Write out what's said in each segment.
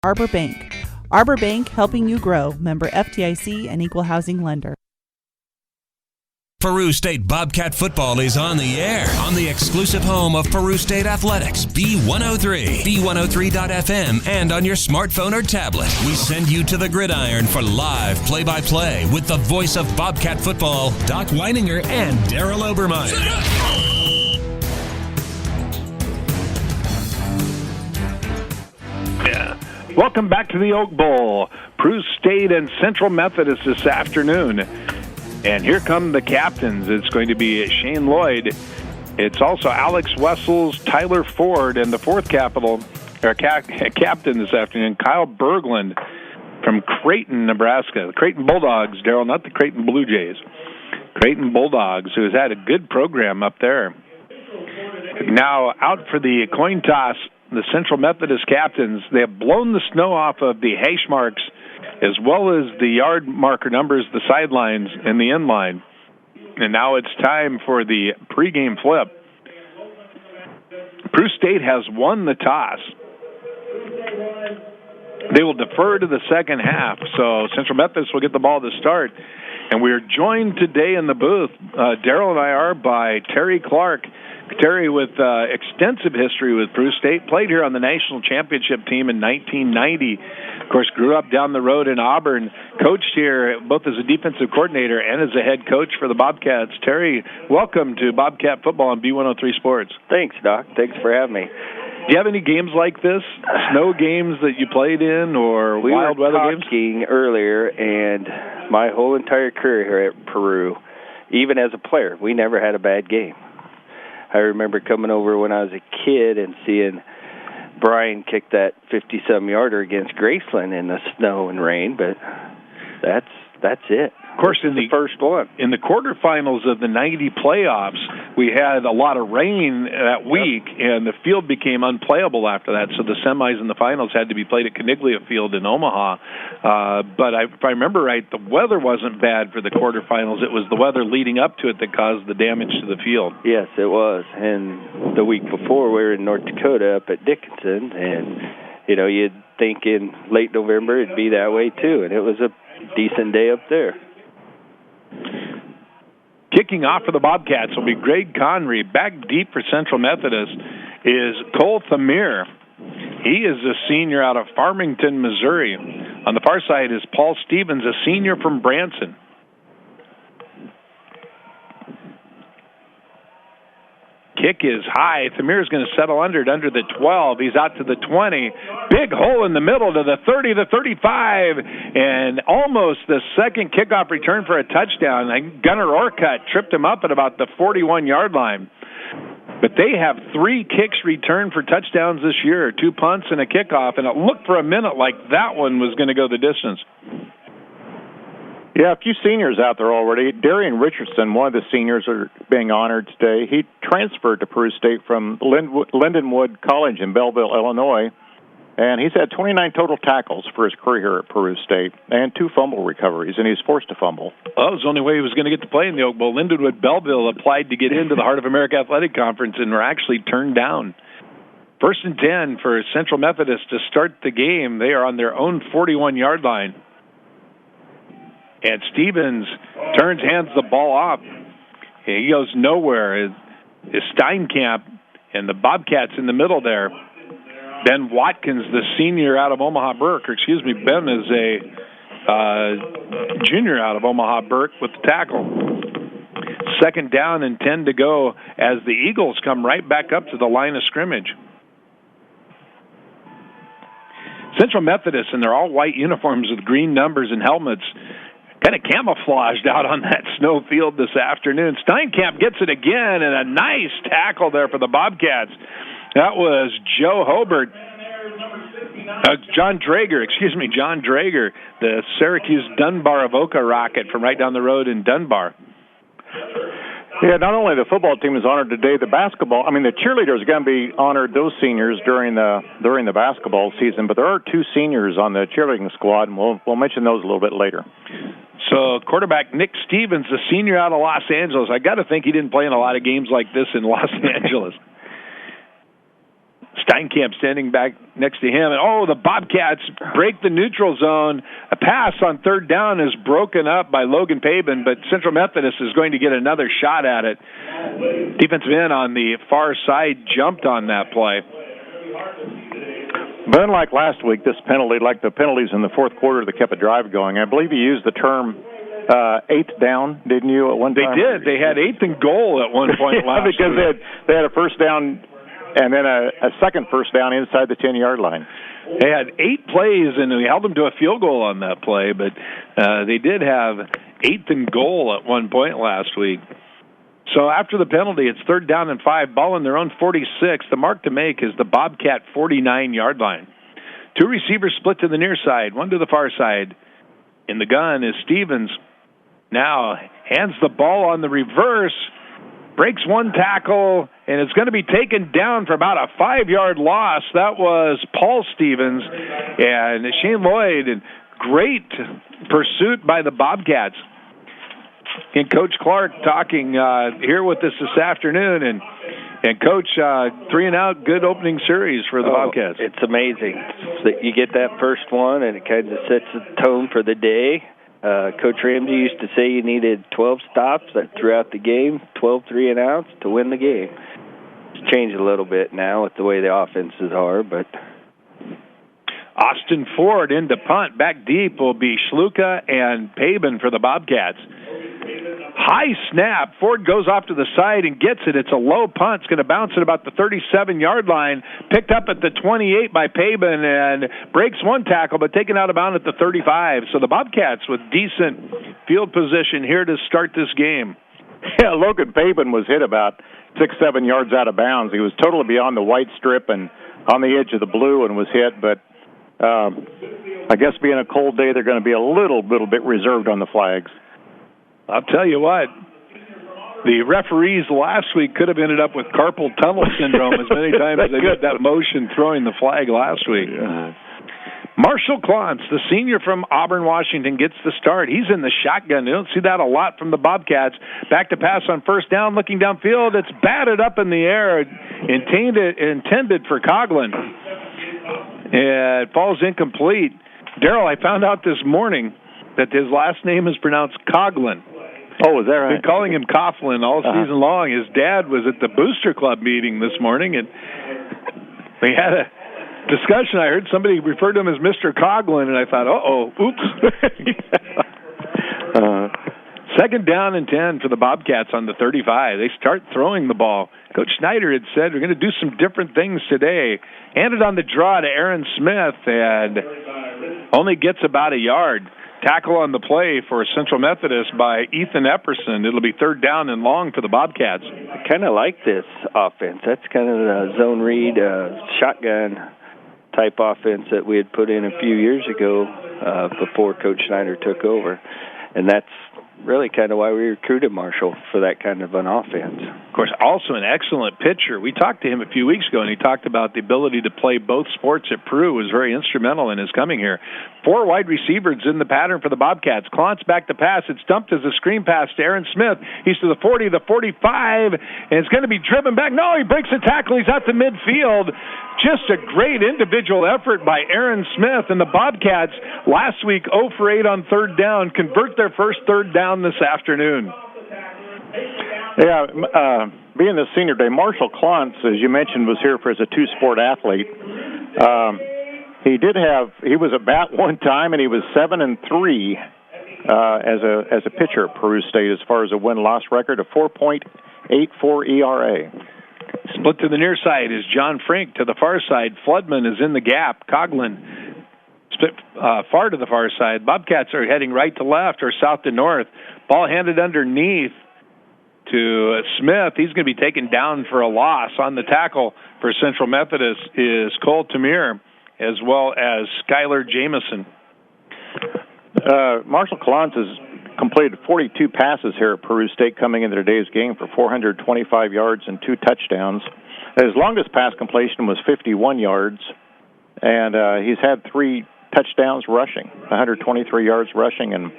Arbor Bank. Arbor Bank, helping you grow. Member FDIC and equal housing lender. Peru State Bobcat football is on the air on the exclusive home of Peru State Athletics, B103, B103.FM, and on your smartphone or tablet. We send you to the gridiron for live play-by-play with the voice of Bobcat football, Doc Wininger and Daryl Obermeyer. Welcome back to the Oak Bowl. Peru State and Central Methodist this afternoon. And here come the captains. It's going to be Shane Lloyd. It's also Alex Wessels, Tyler Ford, and the fourth captain this afternoon, Kyle Berglund from Creighton, Nebraska. The Creighton Bulldogs, Daryl, not the Creighton Blue Jays. Creighton Bulldogs, who has had a good program up there. Now out for the coin toss, the Central Methodist captains. They have blown the snow off of the hash marks as well as the yard marker numbers, the sidelines, and the end line. And now it's time for the pregame flip. Peru State has won the toss. They will defer to the second half, so Central Methodist will get the ball to start. And we are joined today in the booth, Daryl and I are, by Terry Clark. Terry, with extensive history with Peru State, played here on the national championship team in 1990. Of course, grew up down the road in Auburn, coached here both as a defensive coordinator and as a head coach for the Bobcats. Terry, welcome to Bobcat Football on B103 Sports. Thanks, Doc. Thanks for having me. Do you have any games like this, snow games that you played in, or wild weather games? We were talking earlier, and my whole entire career here at Peru, even as a player, we never had a bad game. I remember coming over when I was a kid and seeing Brian kick that 50-some-yarder against Graceland in the snow and rain, but that's it. Of course, in the first one. In the quarterfinals of the 90 playoffs, we had a lot of rain that week, and the field became unplayable after that, so the semis and the finals had to be played at Caniglia Field in Omaha. But if I remember right, the weather wasn't bad for the quarterfinals. It was the weather leading up to it that caused the damage to the field. Yes, it was. And the week before, we were in North Dakota up at Dickinson, and, you'd think in late November it'd be that way too, and it was a decent day up there. Kicking off for the Bobcats will be Greg Conry. Back deep for Central Methodist is Cole Thamir. He is a senior out of Farmington, Missouri. On the far side is Paul Stevens, a senior from Branson. Kick is high. Thamir is going to settle under the 12. He's out to the 20. Big hole in the middle to the 30, the 35, and almost the second kickoff return for a touchdown. Gunnar Orcutt tripped him up at about the 41-yard line. But they have 3 kicks returned for touchdowns this year, 2 punts and a kickoff, and it looked for a minute like that one was going to go the distance. Yeah, a few seniors out there already. Darian Richardson, one of the seniors, are being honored today. He transferred to Peru State from Lindenwood College in Belleville, Illinois, and he's had 29 total tackles for his career here at Peru State and 2 fumble recoveries, and he's forced to fumble. Well, it was the only way he was going to get to play in the Oak Bowl. Lindenwood Belleville applied to get into the Heart of America Athletic Conference and were actually turned down. 1st and 10 for Central Methodist to start the game. They are on their own 41-yard line. And Stevens hands the ball off. He goes nowhere. Is Steinkamp and the Bobcats in the middle there. Ben Watkins, the senior out of Omaha Burke, Ben is a junior out of Omaha Burke with the tackle. 2nd down and 10 to go as the Eagles come right back up to the line of scrimmage. Central Methodist in their all-white uniforms with green numbers and helmets, kind of camouflaged out on that snow field this afternoon. Steinkamp gets it again, and a nice tackle there for the Bobcats. That was John Drager, the Syracuse Dunbar Avoca Rocket from right down the road in Dunbar. Yeah, not only the football team is honored today, the cheerleaders are going to be honored, those seniors, during the basketball season, but there are 2 seniors on the cheerleading squad, and we'll mention those a little bit later. So quarterback Nick Stevens, the senior out of Los Angeles. I got to think he didn't play in a lot of games like this in Los Angeles. Steinkamp standing back next to him. And, the Bobcats break the neutral zone. A pass on third down is broken up by Logan Pabin, but Central Methodist is going to get another shot at it. Defensive end on the far side jumped on that play. But unlike last week, this penalty, like the penalties in the fourth quarter that kept a drive going, I believe you used the term eighth down, didn't you, at one time? They did. They had 8th and goal at one point last week. Because they had a first down and then a second first down inside the 10-yard line. They had 8 plays, and we held them to a field goal on that play, but they did have 8th and goal at one point last week. So after the penalty, it's 3rd down and 5, ball in their own 46. The mark to make is the Bobcat 49-yard line. 2 receivers split to the near side, 1 to the far side. In the gun is Stevens. Now hands the ball on the reverse, breaks 1 tackle, and it's going to be taken down for about a 5-yard loss. That was Paul Stevens. And Shane Lloyd, great pursuit by the Bobcats. And Coach Clark talking here with us this afternoon. And Coach, 3 and out, good opening series for the Bobcats. It's amazing. You get that first one, and it kind of sets the tone for the day. Coach Ramsey used to say you needed 12 stops throughout the game, 12 3 and outs to win the game. It's changed a little bit now with the way the offenses are, but Austin Ford into punt. Back deep will be Schluka and Pabin for the Bobcats. High snap. Ford goes off to the side and gets it. It's a low punt. It's going to bounce at about the 37-yard line. Picked up at the 28 by Pabin and breaks 1 tackle, but taken out of bounds at the 35. So the Bobcats with decent field position here to start this game. Yeah, Logan Pabin was hit about 6-7 yards out of bounds. He was totally beyond the white strip and on the edge of the blue and was hit, but I guess being a cold day, they're going to be a little bit reserved on the flags. I'll tell you what, the referees last week could have ended up with carpal tunnel syndrome as many times as they did that motion throwing the flag last week. Yeah. Marshall Klontz, the senior from Auburn, Washington, gets the start. He's in the shotgun. You don't see that a lot from the Bobcats. Back to pass on first down, looking downfield. It's batted up in the air, intended for Coughlin. It falls incomplete. Daryl, I found out this morning that his last name is pronounced Coughlin. Oh, is that right? Been calling him Coughlin all season long. His dad was at the Booster Club meeting this morning, and we had a discussion. I heard somebody refer to him as Mr. Coughlin, and I thought, oops. 2nd down and 10 for the Bobcats on the 35. They start throwing the ball. Coach Schneider had said, we're going to do some different things today. Handed on the draw to Aaron Smith, and only gets about a yard. Tackle on the play for Central Methodist by Ethan Epperson. It'll be 3rd down and long for the Bobcats. I kind of like this offense. That's kind of the zone read, shotgun type offense that we had put in a few years ago before Coach Schneider took over. And that's really kind of why we recruited Marshall, for that kind of an offense. Of course, also an excellent pitcher. We talked to him a few weeks ago, and he talked about the ability to play both sports at Peru was very instrumental in his coming here. 4 wide receivers in the pattern for the Bobcats. Klontz back to pass. It's dumped as a screen pass to Aaron Smith. He's to the 40, the 45, and it's going to be driven back. No, he breaks the tackle. He's out to midfield. Just a great individual effort by Aaron Smith. And the Bobcats last week 0 for 8 on 3rd down, convert their first 3rd down this afternoon. Yeah, being the senior day, Marshall Klontz, as you mentioned, was here as a 2-sport athlete. He was a bat one time, and he was 7-3 as a pitcher at Peru State as far as a win-loss record, a 4.84 ERA. Split to the near side is John Frink. To the far side, Floodman is in the gap. Coughlin split far to the far side. Bobcats are heading right to left or south to north. Ball handed underneath to Smith. He's going to be taken down for a loss. On the tackle for Central Methodist is Cole Tamir, as well as Skylar Jamison. Marshall Klontz has completed 42 passes here at Peru State coming into today's game for 425 yards and 2 touchdowns. His longest pass completion was 51 yards, and he's had 3 touchdowns rushing, 123 yards rushing and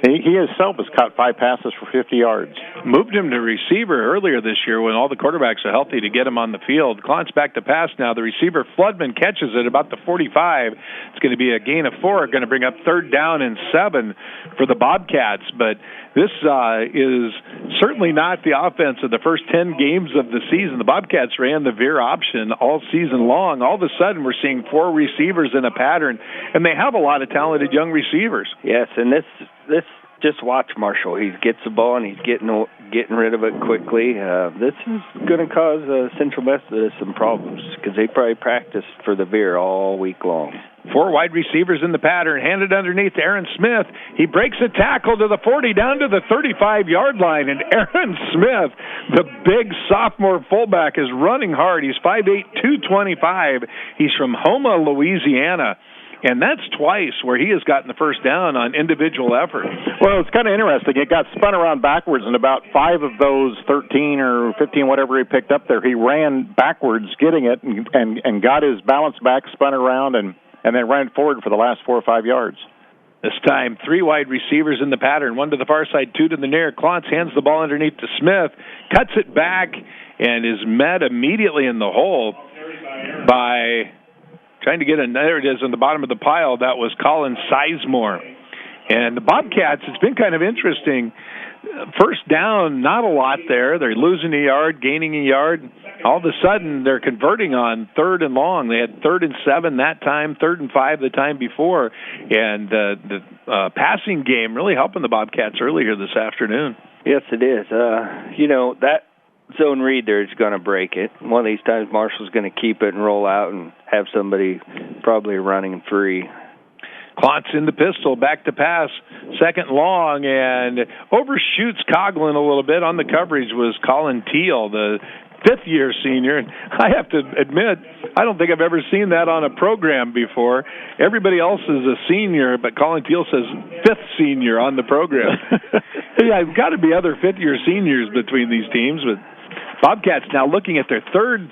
He himself has caught 5 passes for 50 yards. Moved him to receiver earlier this year when all the quarterbacks are healthy to get him on the field. Klontz back to pass now. The receiver, Floodman, catches it about the 45. It's going to be a gain of 4, going to bring up 3rd down and 7 for the Bobcats. But this is certainly not the offense of the first 10 games of the season. The Bobcats ran the veer option all season long. All of a sudden, we're seeing 4 receivers in a pattern, and they have a lot of talented young receivers. Yes, and this just watch Marshall. He gets the ball and he's getting rid of it quickly. This is going to cause Central Methodist some problems because they probably practiced for the veer all week long. 4 wide receivers in the pattern, handed underneath to Aaron Smith. He breaks a tackle to the 40 down to the 35-yard line, and Aaron Smith, the big sophomore fullback, is running hard. He's 5'8", 225. He's from Houma, Louisiana. And that's twice where he has gotten the first down on individual effort. Well, it's kind of interesting. It got spun around backwards, and about 5 of those 13 or 15, whatever he picked up there, he ran backwards getting it and got his balance back, spun around, and then ran forward for the last 4 or 5 yards. This time, 3 wide receivers in the pattern, 1 to the far side, 2 to the near. Klontz hands the ball underneath to Smith, cuts it back, and is met immediately in the hole by... trying to get there it is on the bottom of the pile. That was Colin Sizemore. And the Bobcats, it's been kind of interesting. First down, not a lot there. They're losing a yard, gaining a yard. All of a sudden, they're converting on 3rd and long. They had 3rd and 7 that time, 3rd and 5 the time before. And the passing game really helping the Bobcats earlier this afternoon. Yes, it is. That zone read there is going to break it. One of these times, Marshall's going to keep it and roll out and have somebody probably running free. Klontz in the pistol, back to pass, 2nd long, and overshoots Coughlin a little bit. On the coverage was Colin Teal, the 5th-year senior. And I have to admit, I don't think I've ever seen that on a program before. Everybody else is a senior, but Colin Teal says 5th senior on the program. Yeah, I've got to be other 5th-year seniors between these teams, but Bobcats now looking at their third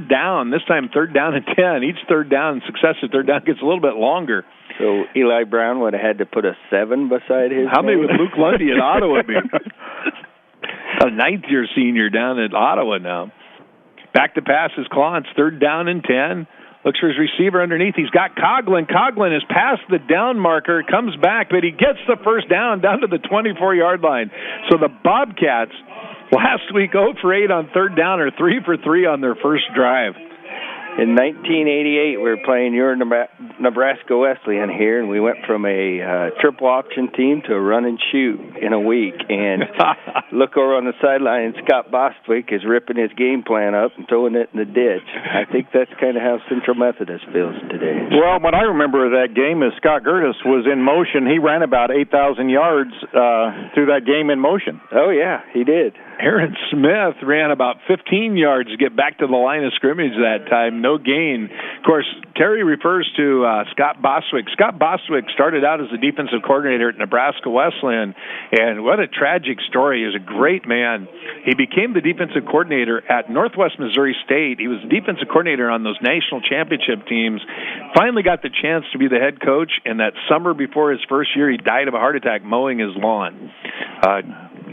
down, this time 3rd down and 10. Each 3rd down, successive 3rd down gets a little bit longer. So Eli Brown would have had to put a 7 beside his How many name? would Luke Lundy at Ottawa be? A 9th-year senior down at Ottawa now. Back to pass is Klontz, 3rd down and 10. Looks for his receiver underneath. He's got Coughlin. Coughlin has passed the down marker, comes back, but he gets the first down to the 24-yard line. So the Bobcats last week 0 for 8 on 3rd down, or 3 for 3 on their first drive. In 1988, we were playing your Nebraska Wesleyan here, and we went from a triple option team to a run and shoot in a week. And look over on the sideline, and Scott Bostwick is ripping his game plan up and throwing it in the ditch. I think that's kind of how Central Methodist feels today. Well, what I remember of that game is Scott Gertis was in motion. He ran about 8,000 yards through that game in motion. Oh, yeah, he did. Aaron Smith ran about 15 yards to get back to the line of scrimmage that time. No gain. Of course, Terry refers to Scott Bostwick. Scott Bostwick started out as the defensive coordinator at Nebraska Wesleyan, and what a tragic story. He was a great man. He became the defensive coordinator at Northwest Missouri State. He was the defensive coordinator on those national championship teams. Finally got the chance to be the head coach, and that summer before his first year, he died of a heart attack mowing his lawn.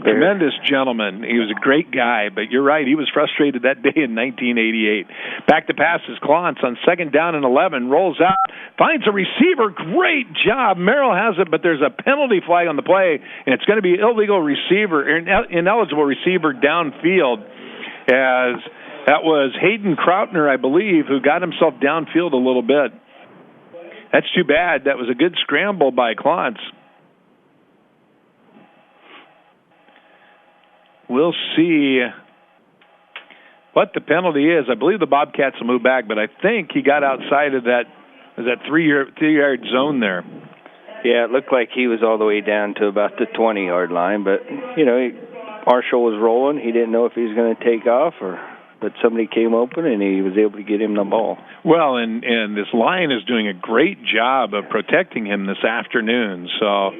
Tremendous gentleman. He was a great guy, but you're right. He was frustrated that day in 1988. Back to pass is Klontz on 2nd down and 11. Rolls out, finds a receiver. Great job. Merrill has it, but there's a penalty flag on the play, and it's going to be ineligible receiver downfield, as that was Hayden Krautner, I believe, who got himself downfield a little bit. That's too bad. That was a good scramble by Klontz. We'll see what the penalty is. I believe the Bobcats will move back, but I think he got outside of that 3-yard zone there. Yeah, it looked like he was all the way down to about the 20-yard line, but, Marshall was rolling. He didn't know if he was going to take off, but somebody came open, and he was able to get him the ball. Well, and this line is doing a great job of protecting him this afternoon, so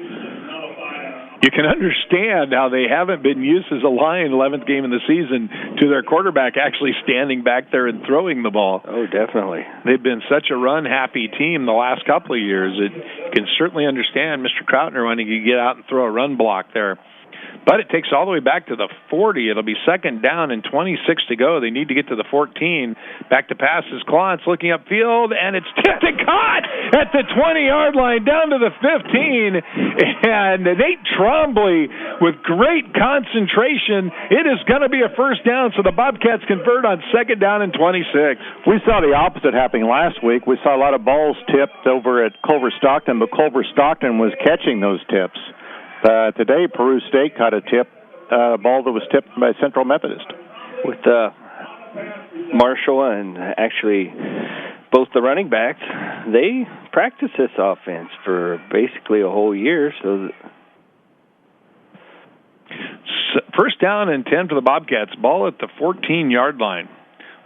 you can understand how they haven't been used as a line 11th game in the season to their quarterback actually standing back there and throwing the ball. Oh, definitely. They've been such a run-happy team the last couple of years. You can certainly understand Mr. Krautner wanting to get out and throw a run block there. But it takes all the way back to the 40. It'll be second down and 26 to go. They need to get to the 14. Back to pass is Klontz looking upfield, and it's tipped and caught at the 20-yard line down to the 15. And Nate Trombley with great concentration. It is going to be a first down, so the Bobcats convert on second down and 26. We saw the opposite happening last week. We saw a lot of balls tipped over at Culver-Stockton, but Culver-Stockton was catching those tips. Today, Peru State caught a ball that was tipped by Central Methodist. With Marshall and actually both the running backs, they practiced this offense for basically a whole year. So first down and 10 for the Bobcats. Ball at the 14-yard line.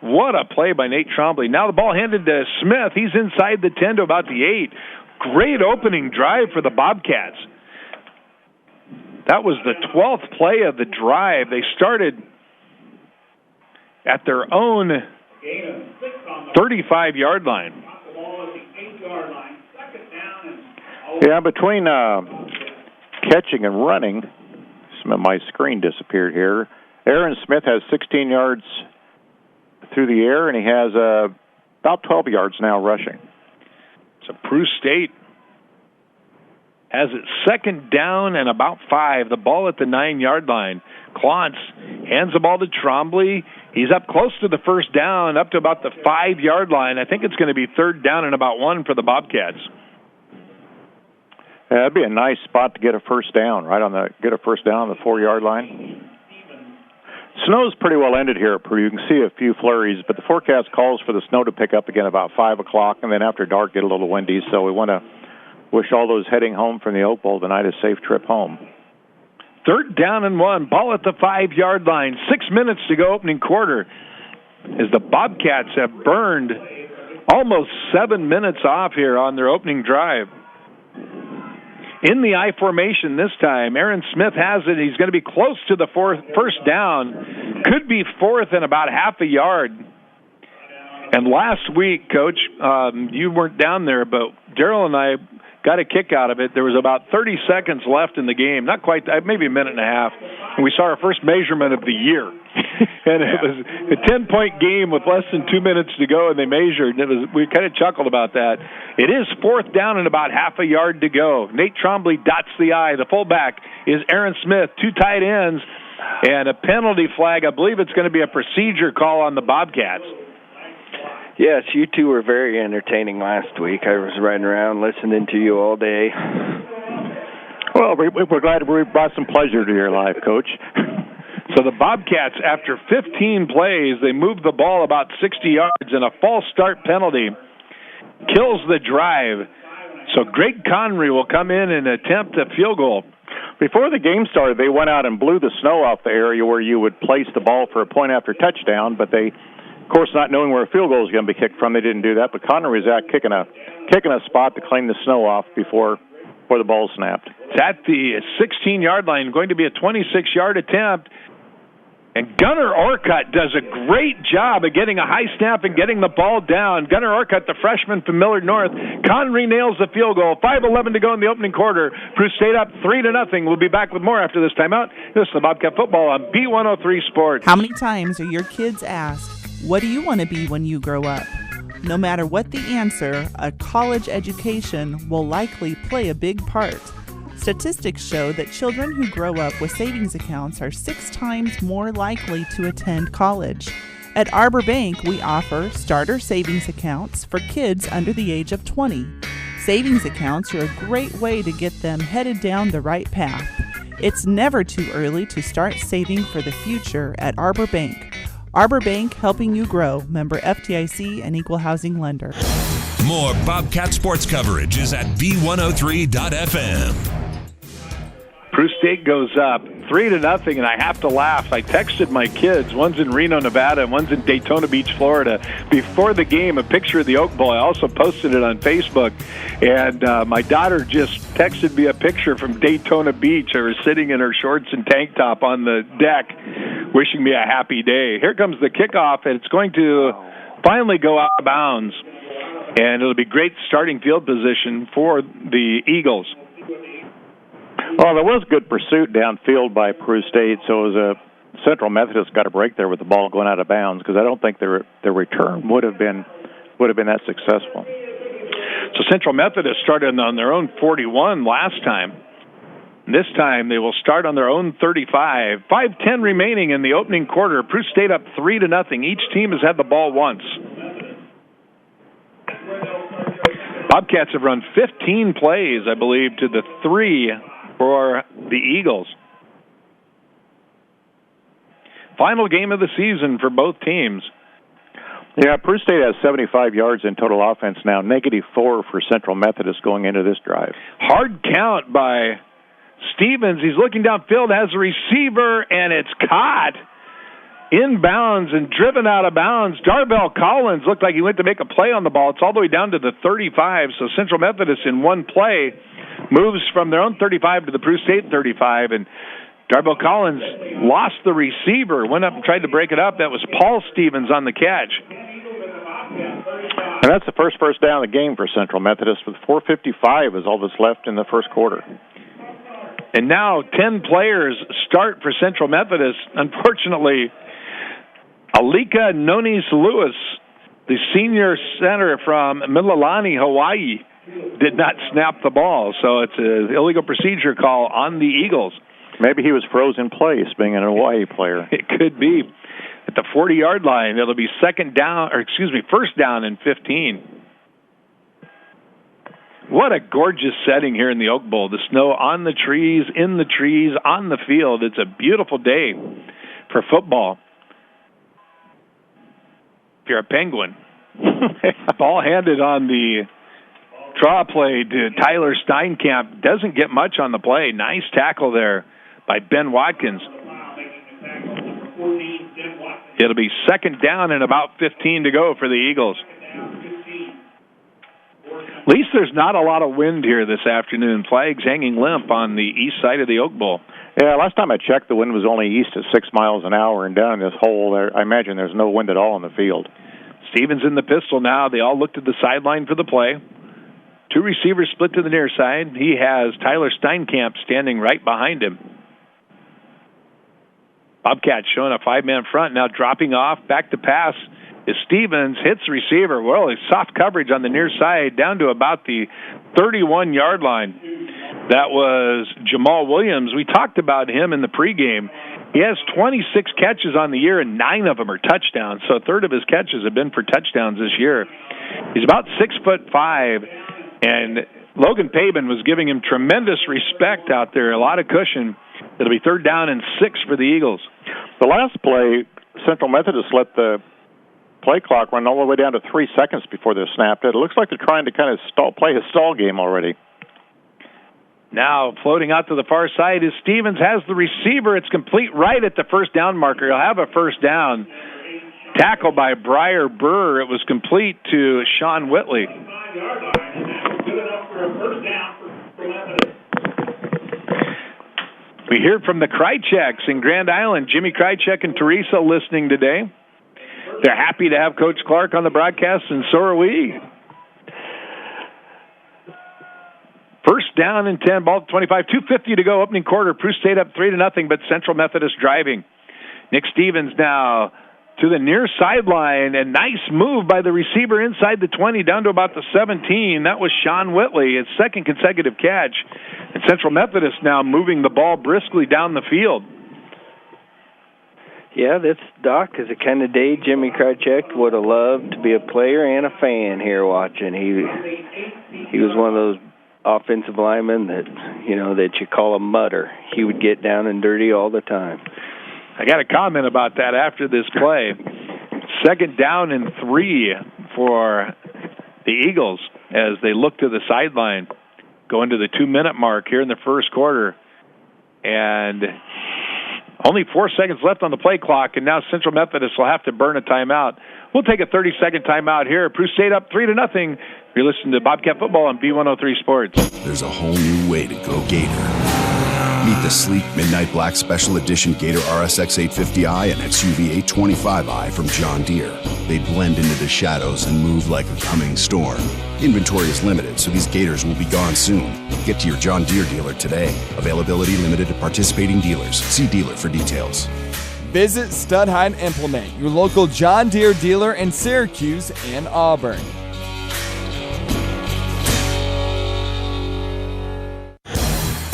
What a play by Nate Trombley. Now the ball handed to Smith. He's inside the 10 to about the 8. Great opening drive for the Bobcats. That was the 12th play of the drive. They started at their own 35-yard line. Yeah, between catching and running, some of my screen disappeared here. Aaron Smith has 16 yards through the air, and he has about 12 yards now rushing. So Peru State has it second down and about 5. The ball at the 9-yard line. Klontz hands the ball to Trombley. He's up close to the first down, up to about the 5-yard line. I think it's going to be third down and about 1 for the Bobcats. Yeah, that'd be a nice spot to get a first down, get a first down on the 4-yard line. Snow's pretty well ended here at Peru. You can see a few flurries, but the forecast calls for the snow to pick up again about 5 o'clock, and then after dark get a little windy, so we want to wish all those heading home from the Oak Bowl tonight a safe trip home. Third down and 1. Ball at the 5-yard line. 6 minutes to go opening quarter. As the Bobcats have burned almost 7 minutes off here on their opening drive. In the I formation this time, Aaron Smith has it. He's going to be close to the first down. Could be fourth and about half a yard. And last week, Coach, you weren't down there, but Daryl and I got a kick out of it. There was about 30 seconds left in the game, not quite, maybe a minute and a half, and we saw our first measurement of the year. And it was a 10-point game with less than 2 minutes to go, and they measured. And we kind of chuckled about that. It is fourth down and about half a yard to go. Nate Trombley dots the I. The fullback is Aaron Smith, 2 tight ends, and a penalty flag. I believe it's going to be a procedure call on the Bobcats. Yes, you two were very entertaining last week. I was riding around listening to you all day. Well, we're glad we brought some pleasure to your life, Coach. So the Bobcats, after 15 plays, they moved the ball about 60 yards, and a false start penalty kills the drive. So Greg Connery will come in and attempt a field goal. Before the game started, they went out and blew the snow off the area where you would place the ball for a point after touchdown, but they, of course, not knowing where a field goal was going to be kicked from, they didn't do that. But Connery was out kicking a spot to clean the snow off before the ball snapped. It's at the 16-yard line, going to be a 26-yard attempt. And Gunnar Orcutt does a great job of getting a high snap and getting the ball down. Gunnar Orcutt, the freshman from Millard North. Connery nails the field goal. 5:11 to go in the opening quarter. Peru State up 3-0. We'll be back with more after this timeout. This is the Bobcat Football on B103 Sports. How many times are your kids asked, what do you want to be when you grow up? No matter what the answer, a college education will likely play a big part. Statistics show that children who grow up with savings accounts are 6 times more likely to attend college. At Arbor Bank, we offer starter savings accounts for kids under the age of 20. Savings accounts are a great way to get them headed down the right path. It's never too early to start saving for the future at Arbor Bank. Arbor Bank, helping you grow. Member FDIC and Equal Housing Lender. More Bobcat sports coverage is at B103.fm. Peru State goes up 3-0, and I have to laugh. I texted my kids. One's in Reno, Nevada, and one's in Daytona Beach, Florida. Before the game, a picture of the Oak Bowl. I also posted it on Facebook, and my daughter just texted me a picture from Daytona Beach. Her sitting in her shorts and tank top on the deck, wishing me a happy day. Here comes the kickoff, and it's going to finally go out of bounds. And it'll be great starting field position for the Eagles. Well, there was good pursuit downfield by Peru State, so it was a Central Methodist got a break there with the ball going out of bounds, because I don't think their return would have been that successful. So Central Methodist started on their own 41 last time. This time they will start on their own 35. 5:10 remaining in the opening quarter. Peru State up 3-0. Each team has had the ball once. Bobcats have run 15 plays, I believe, to the 3 for the Eagles. Final game of the season for both teams. Yeah, Peru State has 75 yards in total offense now, -4 for Central Methodist going into this drive. Hard count by Stevens. He's looking downfield, has a receiver, and it's caught inbounds and driven out of bounds. Daryl Collins looked like he went to make a play on the ball. It's all the way down to the 35, so Central Methodist in one play moves from their own 35 to the Peru State 35, and Daryl Collins lost the receiver, went up and tried to break it up. That was Paul Stevens on the catch. And that's the first down of the game for Central Methodist, with 4:55 is all that's left in the first quarter. And now 10 players start for Central Methodist. Unfortunately, Alika Nonis-Lewis, the senior center from Mililani, Hawaii, did not snap the ball. So it's an illegal procedure call on the Eagles. Maybe he was frozen in place, being an Hawaii player. It could be. At the 40-yard line, it'll be first down and 15. What a gorgeous setting here in the Oak Bowl. The snow on the trees, in the trees, on the field. It's a beautiful day for football. If you're a Penguin. Ball handed on the draw play to Tyler Steinkamp. Doesn't get much on the play. Nice tackle there by Ben Watkins. It'll be second down and about 15 to go for the Eagles. At least there's not a lot of wind here this afternoon. Flags hanging limp on the east side of the Oak Bowl. Yeah, last time I checked, the wind was only east at 6 miles an hour, and down in this hole there, I imagine there's no wind at all in the field. Stevens in the pistol now. They all looked at the sideline for the play. Two receivers split to the near side. He has Tyler Steinkamp standing right behind him. Bobcats showing a 5-man front, now dropping off. Back to pass is Stevens, hits the receiver. Well, soft coverage on the near side down to about the 31-yard line. That was Jamal Williams. We talked about him in the pregame. He has 26 catches on the year, and 9 of them are touchdowns. So a third of his catches have been for touchdowns this year. He's about 6'5", and Logan Pabin was giving him tremendous respect out there, a lot of cushion. It'll be third down and 6 for the Eagles. The last play, Central Methodist let the play clock run all the way down to 3 seconds before they're snapped. It looks like they're trying to kind of play a stall game already. Now floating out to the far side is Stevens, has the receiver. It's complete right at the first down marker. He'll have a first down. Tackle by Briar Burr. It was complete to Sean Whitley. We hear from the Krycheks in Grand Island. Jimmy Krychek and Teresa listening today. They're happy to have Coach Clark on the broadcast, and so are we. First down and 10, ball 25, 2:50 to go, opening quarter. Peru State up 3-0, but Central Methodist driving. Nick Stevens now to the near sideline, and nice move by the receiver inside the 20 down to about the 17. That was Sean Whitley, his second consecutive catch. And Central Methodist now moving the ball briskly down the field. Yeah, this, Doc, is the kind of day Jimmy Krychek would have loved to be a player and a fan here watching. He was one of those offensive linemen that you call a mutter. He would get down and dirty all the time. I got a comment about that after this play. Second down and 3 for the Eagles as they look to the sideline, going to the 2-minute mark here in the first quarter. And only 4 seconds left on the play clock, and now Central Methodist will have to burn a timeout. We'll take a 30-second timeout here. Peru State up 3-0. You're listening to Bobcat Football on B103 Sports. There's a whole new way to go Gator. Meet the sleek Midnight Black Special Edition Gator RSX 850i and XUV 825i from John Deere. They blend into the shadows and move like a coming storm. Inventory is limited, so these Gators will be gone soon. Get to your John Deere dealer today. Availability limited to participating dealers. See dealer for details. Visit Stud Hine Implement, your local John Deere dealer in Syracuse and Auburn.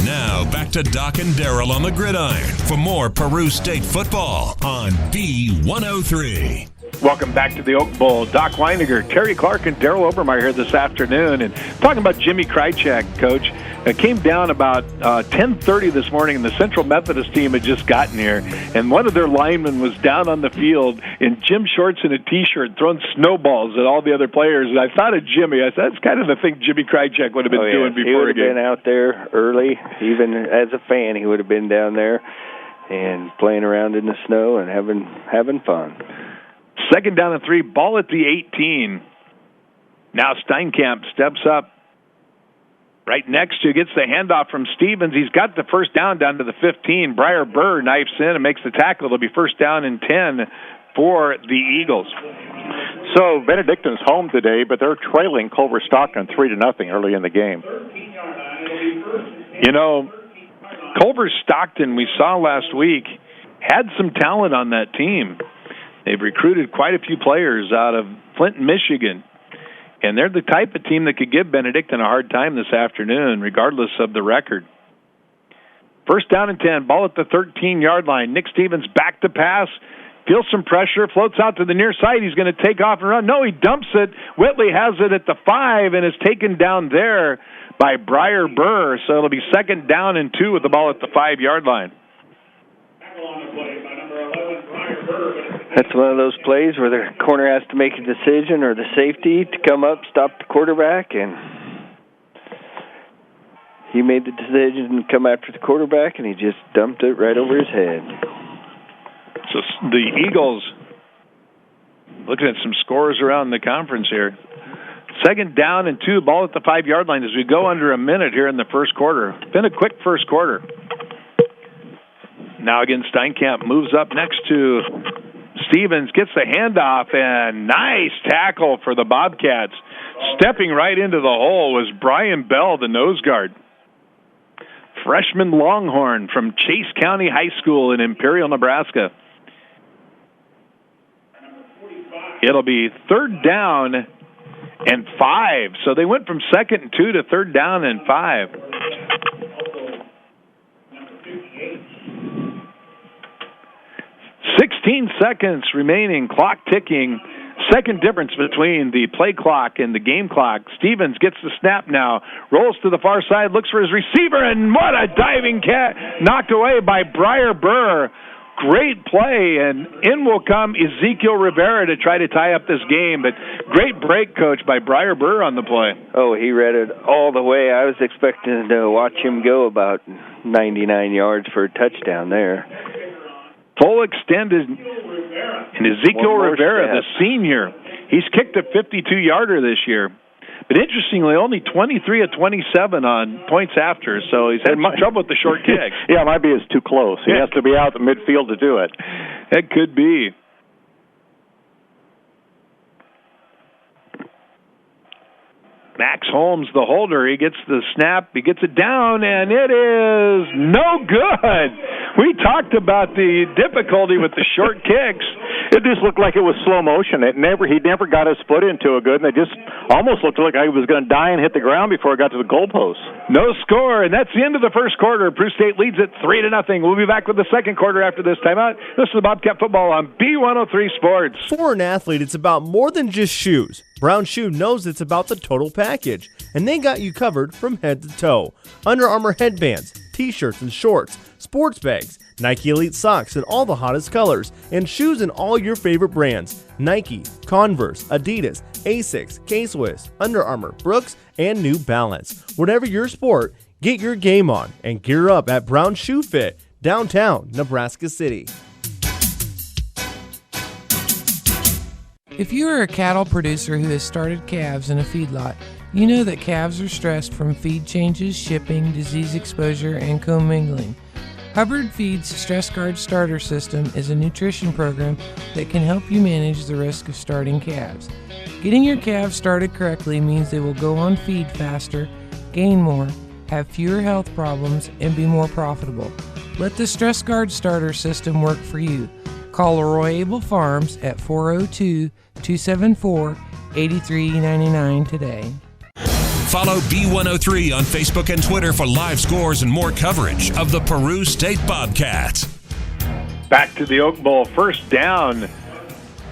Now, back to Doc and Daryl on the gridiron for more Peru State football on B103. Welcome back to the Oak Bowl. Doc Wininger, Terry Clark, and Daryl Obermeyer here this afternoon. And talking about Jimmy Krychak, Coach. It came down about 10:30 this morning, and the Central Methodist team had just gotten here. And one of their linemen was down on the field in gym shorts and a T-shirt throwing snowballs at all the other players. And I thought of Jimmy. I said, that's kind of the thing Jimmy Krychak would have been doing before he would a game. have been out there early. Even as a fan, he would have been down there and playing around in the snow and having fun. 2nd down and 3, ball at the 18. Now Steinkamp steps up right next to, gets the handoff from Stevens. He's got the first down to the 15. Briar Burr knifes in and makes the tackle. It'll be 1st down and 10 for the Eagles. So Benedictine's home today, but they're trailing Culver-Stockton 3-0 early in the game. You know, Culver-Stockton, we saw last week, had some talent on that team. They've recruited quite a few players out of Flint, Michigan. And they're the type of team that could give Benedictine a hard time this afternoon, regardless of the record. 1st down and 10, ball at the 13-yard line. Nick Stevens back to pass, feels some pressure, floats out to the near side. He's going to take off and run. No, he dumps it. Whitley has it at the 5 and is taken down there by Briar Burr. So it'll be 2nd down and 2 with the ball at the 5-yard line. That's one of those plays where the corner has to make a decision, or the safety to come up, stop the quarterback, and he made the decision to come after the quarterback, and he just dumped it right over his head. So the Eagles, looking at some scores around the conference here. 2nd down and 2, ball at the 5-yard line as we go under a minute here in the first quarter. Been a quick first quarter. Now again, Steinkamp moves up next to Stevens, gets the handoff, and nice tackle for the Bobcats. Stepping right into the hole was Brian Bell, the nose guard. Freshman Longhorn from Chase County High School in Imperial, Nebraska. It'll be 3rd down and 5. So they went from 2nd and 2 to 3rd down and 5. Seconds remaining, clock ticking. Second difference between the play clock and the game clock. Stevens gets the snap now, rolls to the far side, looks for his receiver, and what a diving cat, knocked away by Briar Burr. Great play, and in will come Ezekiel Rivera to try to tie up this game, but great break, Coach, by Briar Burr on the play. Oh, he read it all the way. I was expecting to watch him go about 99 yards for a touchdown there. Full extended, and Ezekiel Rivera, the senior, he's kicked a 52-yarder this year. But interestingly, only 23 of 27 on points after, so he's had trouble with the short kick. Yeah, it might be it's too close. He has to be out the midfield to do it. It could be. Max Holmes, the holder, he gets the snap, he gets it down, and it is no good. We talked about the difficulty with the short kicks. It just looked like it was slow motion. He never got his foot into it good, and it just almost looked like he was going to die and hit the ground before it got to the goalpost. No score, and that's the end of the first quarter. Peru State leads it 3-0. We'll be back with the second quarter after this timeout. This is Bobcat Football on B103 Sports. For an athlete, it's about more than just shoes. Brown Shoe knows it's about the total package, and they got you covered from head to toe. Under Armour headbands, t-shirts and shorts, sports bags, Nike Elite socks in all the hottest colors, and shoes in all your favorite brands. Nike, Converse, Adidas, Asics, K-Swiss, Under Armour, Brooks, and New Balance. Whatever your sport, get your game on and gear up at Brown Shoe Fit, downtown Nebraska City. If you are a cattle producer who has started calves in a feedlot, You know that calves are stressed from feed changes, shipping, disease exposure, and commingling. Hubbard Feed's Stress Guard Starter System is a nutrition program that can help you manage the risk of starting calves. Getting your calves started correctly means they will go on feed faster, gain more, have fewer health problems, and be more profitable. Let the Stress Guard Starter System work for you. Call Roy Abel Farms at 402-274-8399 today. Follow B103 on Facebook and Twitter for live scores and more coverage of the Peru State Bobcats. Back to the Oak Bowl, first down.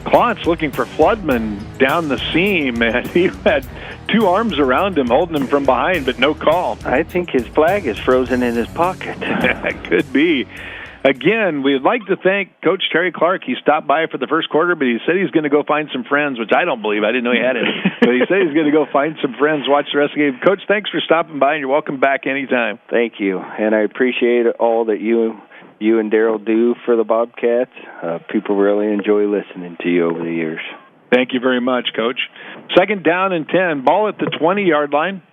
Klontz looking for Floodman down the seam, and he had two arms around him holding him from behind, but no call. I think his flag is frozen in his pocket. That could be. Again, we'd like to thank Coach Terry Clark. He stopped by for the first quarter, but he said he's going to go find some friends, which I don't believe. I didn't know he had it. But he said he's going to go find some friends, watch the rest of the game. Coach, thanks for stopping by, and you're welcome back anytime. Thank you, and I appreciate all that you and Daryl do for the Bobcats. People really enjoy listening to you over the years. Thank you very much, Coach. Second down and 10. Ball at the 20-yard line.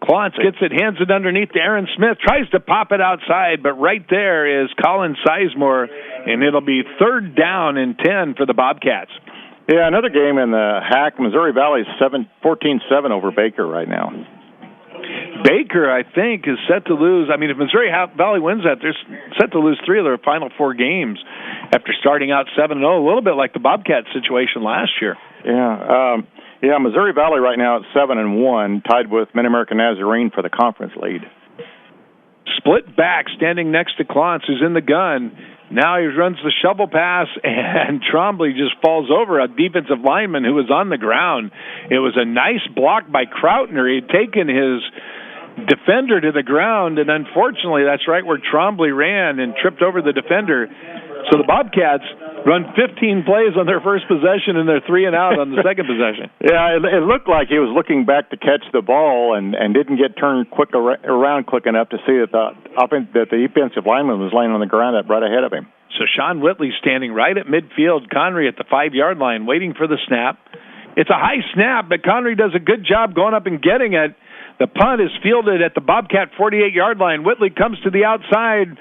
Klontz gets it, hands it underneath to Aaron Smith, tries to pop it outside, but right there is Colin Sizemore, and it'll be third down and 10 for the Bobcats. Yeah, another game in the HAC. Missouri Valley's 14-7 over Baker right now. Baker, I think, is set to lose. I mean, if Missouri Valley wins that, they're set to lose 3 of their final 4 games after starting out 7-0, a little bit like the Bobcats situation last year. Yeah, Missouri Valley right now at 7-1, tied with Mid-American Nazarene for the conference lead. Split back, standing next to Klontz, who's in the gun. Now he runs the shovel pass, and Trombley just falls over a defensive lineman who was on the ground. It was a nice block by Krautner. He had taken his defender to the ground, and unfortunately, that's right where Trombley ran and tripped over the defender. So the Bobcats run 15 plays on their first possession, and they're 3 and out on the second possession. Yeah, it looked like he was looking back to catch the ball and didn't get turned around quick enough to see that the defensive lineman was laying on the ground right ahead of him. So Sean Whitley standing right at midfield, Connery at the 5-yard line, waiting for the snap. It's a high snap, but Connery does a good job going up and getting it. The punt is fielded at the Bobcat 48-yard line. Whitley comes to the outside,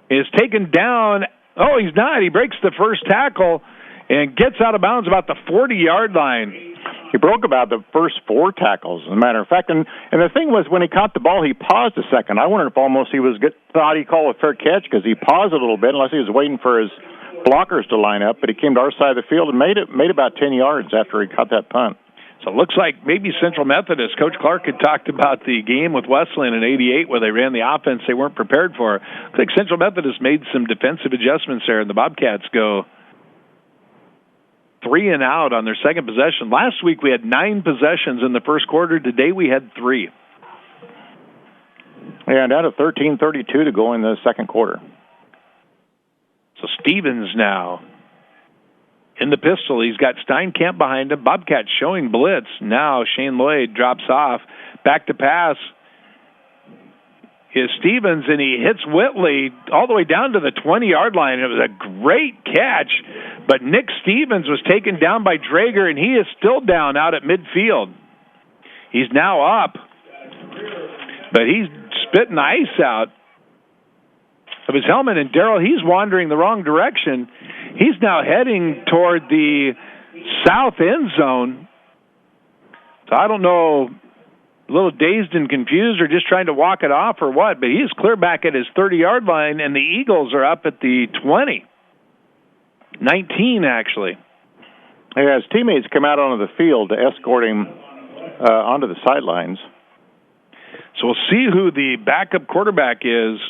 is taken down. Oh, he's not. He breaks the first tackle and gets out of bounds about the 40-yard line. He broke about the first 4 tackles, as a matter of fact. And the thing was, when he caught the ball, he paused a second. I wondered if almost he thought he called a fair catch because he paused a little bit, unless he was waiting for his blockers to line up. But he came to our side of the field and made about 10 yards after he caught that punt. So it looks like maybe Central Methodist. Coach Clark had talked about the game with Wesleyan in '88 where they ran the offense they weren't prepared for. Looks like Central Methodist made some defensive adjustments there, and the Bobcats go 3 and out on their second possession. Last week we had 9 possessions in the first quarter. Today we had 3. Yeah, and out of 13:32 to go in the second quarter. So Stevens now in the pistol. He's got Steinkamp behind him. Bobcat showing blitz. Now Shane Lloyd drops off. Back to pass is Stevens, and he hits Whitley all the way down to the 20-yard line. It was a great catch, but Nick Stevens was taken down by Drager, and he is still down out at midfield. He's now up, but he's spitting ice out of his helmet, and Daryl, he's wandering the wrong direction. He's now heading toward the south end zone. So I don't know, a little dazed and confused or just trying to walk it off or what, but he's clear back at his 30-yard line, and the Eagles are up at the 20. 19, actually. Yeah, his teammates come out onto the field to escort him onto the sidelines. So we'll see who the backup quarterback is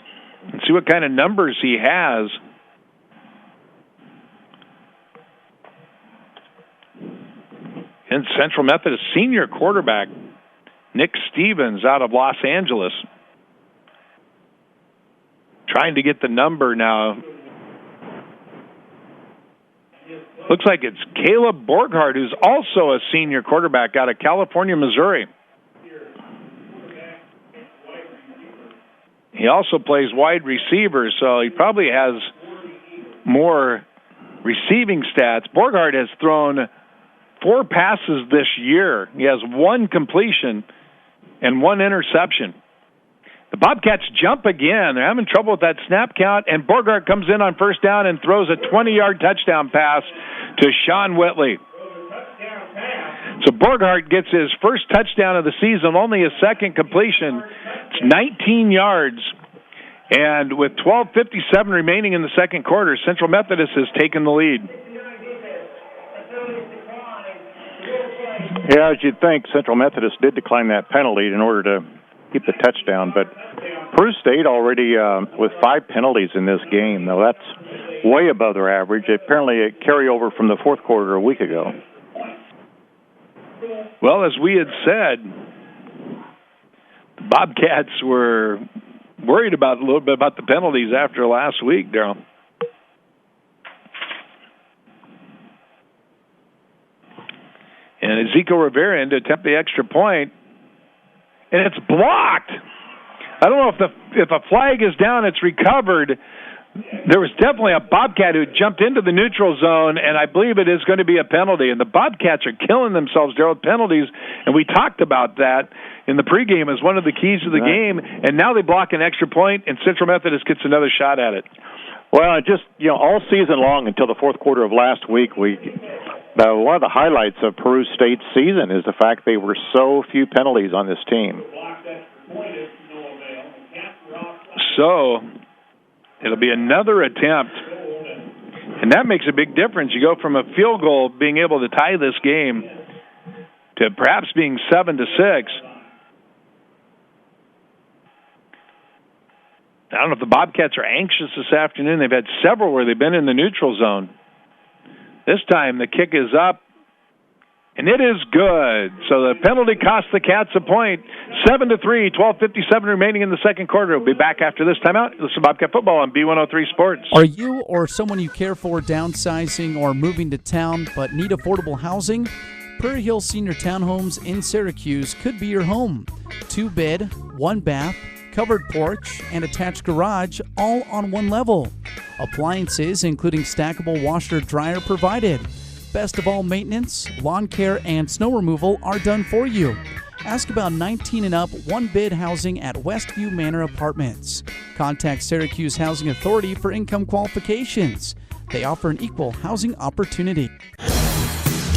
and see what kind of numbers he has. And Central Methodist senior quarterback Nick Stevens out of Los Angeles. Trying to get the number now. Looks like it's Caleb Borghardt, who's also a senior quarterback out of California, Missouri. He also plays wide receiver, so he probably has more receiving stats. Borghardt has thrown 4 passes this year. He has 1 completion and 1 interception. The Bobcats jump again. They're having trouble with that snap count, and Borghardt comes in on first down and throws a 20-yard touchdown pass to Sean Whitley. So Borghardt gets his first touchdown of the season, only his second completion. It's 19 yards. And with 12:57 remaining in the second quarter, Central Methodist has taken the lead. Yeah, as you'd think, Central Methodist did decline that penalty in order to keep the touchdown. But Peru State already with 5 penalties in this game. Now, that's way above their average. Apparently a carryover from the fourth quarter a week ago. Well, as we had said, the Bobcats were worried about a little bit about the penalties after last week, Daryl. And Ezekiel Rivera in to attempt the extra point, and it's blocked. I don't know if a flag is down, it's recovered. There was definitely a Bobcat who jumped into the neutral zone, and I believe it is going to be a penalty. And the Bobcats are killing themselves, Daryl, penalties, and we talked about that in the pregame as one of the keys to the game. And now they block an extra point, and Central Methodist gets another shot at it. Well, just all season long until the fourth quarter of last week, one of the highlights of Peru State's season is the fact they were so few penalties on this team. So it'll be another attempt, and that makes a big difference. You go from a field goal being able to tie this game to perhaps being 7-6. I don't know if the Bobcats are anxious this afternoon. They've had several where they've been in the neutral zone. This time the kick is up, and it is good. So the penalty cost the Cats a point. 7-3, 12:57 remaining in the second quarter. We'll be back after this timeout. This is Bobcat Football on B103 Sports. Are you or someone you care for downsizing or moving to town but need affordable housing? Prairie Hill Senior Townhomes in Syracuse could be your home. 2-bed, 1-bath, covered porch, and attached garage, all on one level. Appliances, including stackable washer-dryer, provided. Best of all, maintenance, lawn care, and snow removal are done for you. Ask about 19 and up, 1-bid housing at Westview Manor Apartments. Contact Syracuse Housing Authority for income qualifications. They offer an equal housing opportunity.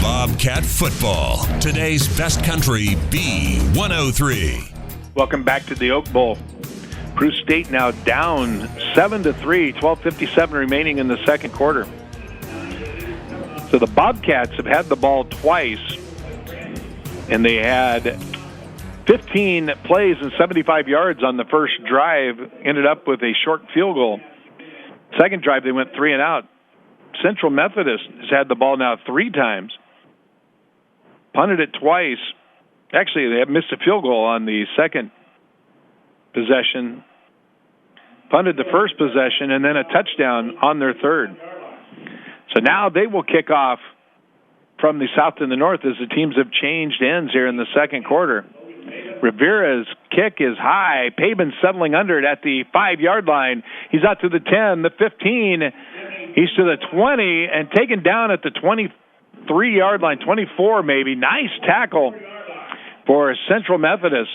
Bobcat Football, today's best country, B103. Welcome back to the Oak Bowl. Peru State now down 7-3, 12:57 remaining in the second quarter. So the Bobcats have had the ball twice, and they had 15 plays and 75 yards on the first drive, ended up with a short field goal. Second drive, they went 3 and out. Central Methodist has had the ball now 3 times, punted it twice. Actually, they have missed a field goal on the second possession, punted the first possession, and then a touchdown on their third. So now they will kick off from the south to the north as the teams have changed ends here in the second quarter. Rivera's kick is high. Pabin settling under it at the 5-yard line. He's out to the 10, the 15. He's to the 20 and taken down at the 23-yard line, 24 maybe. Nice tackle for Central Methodist.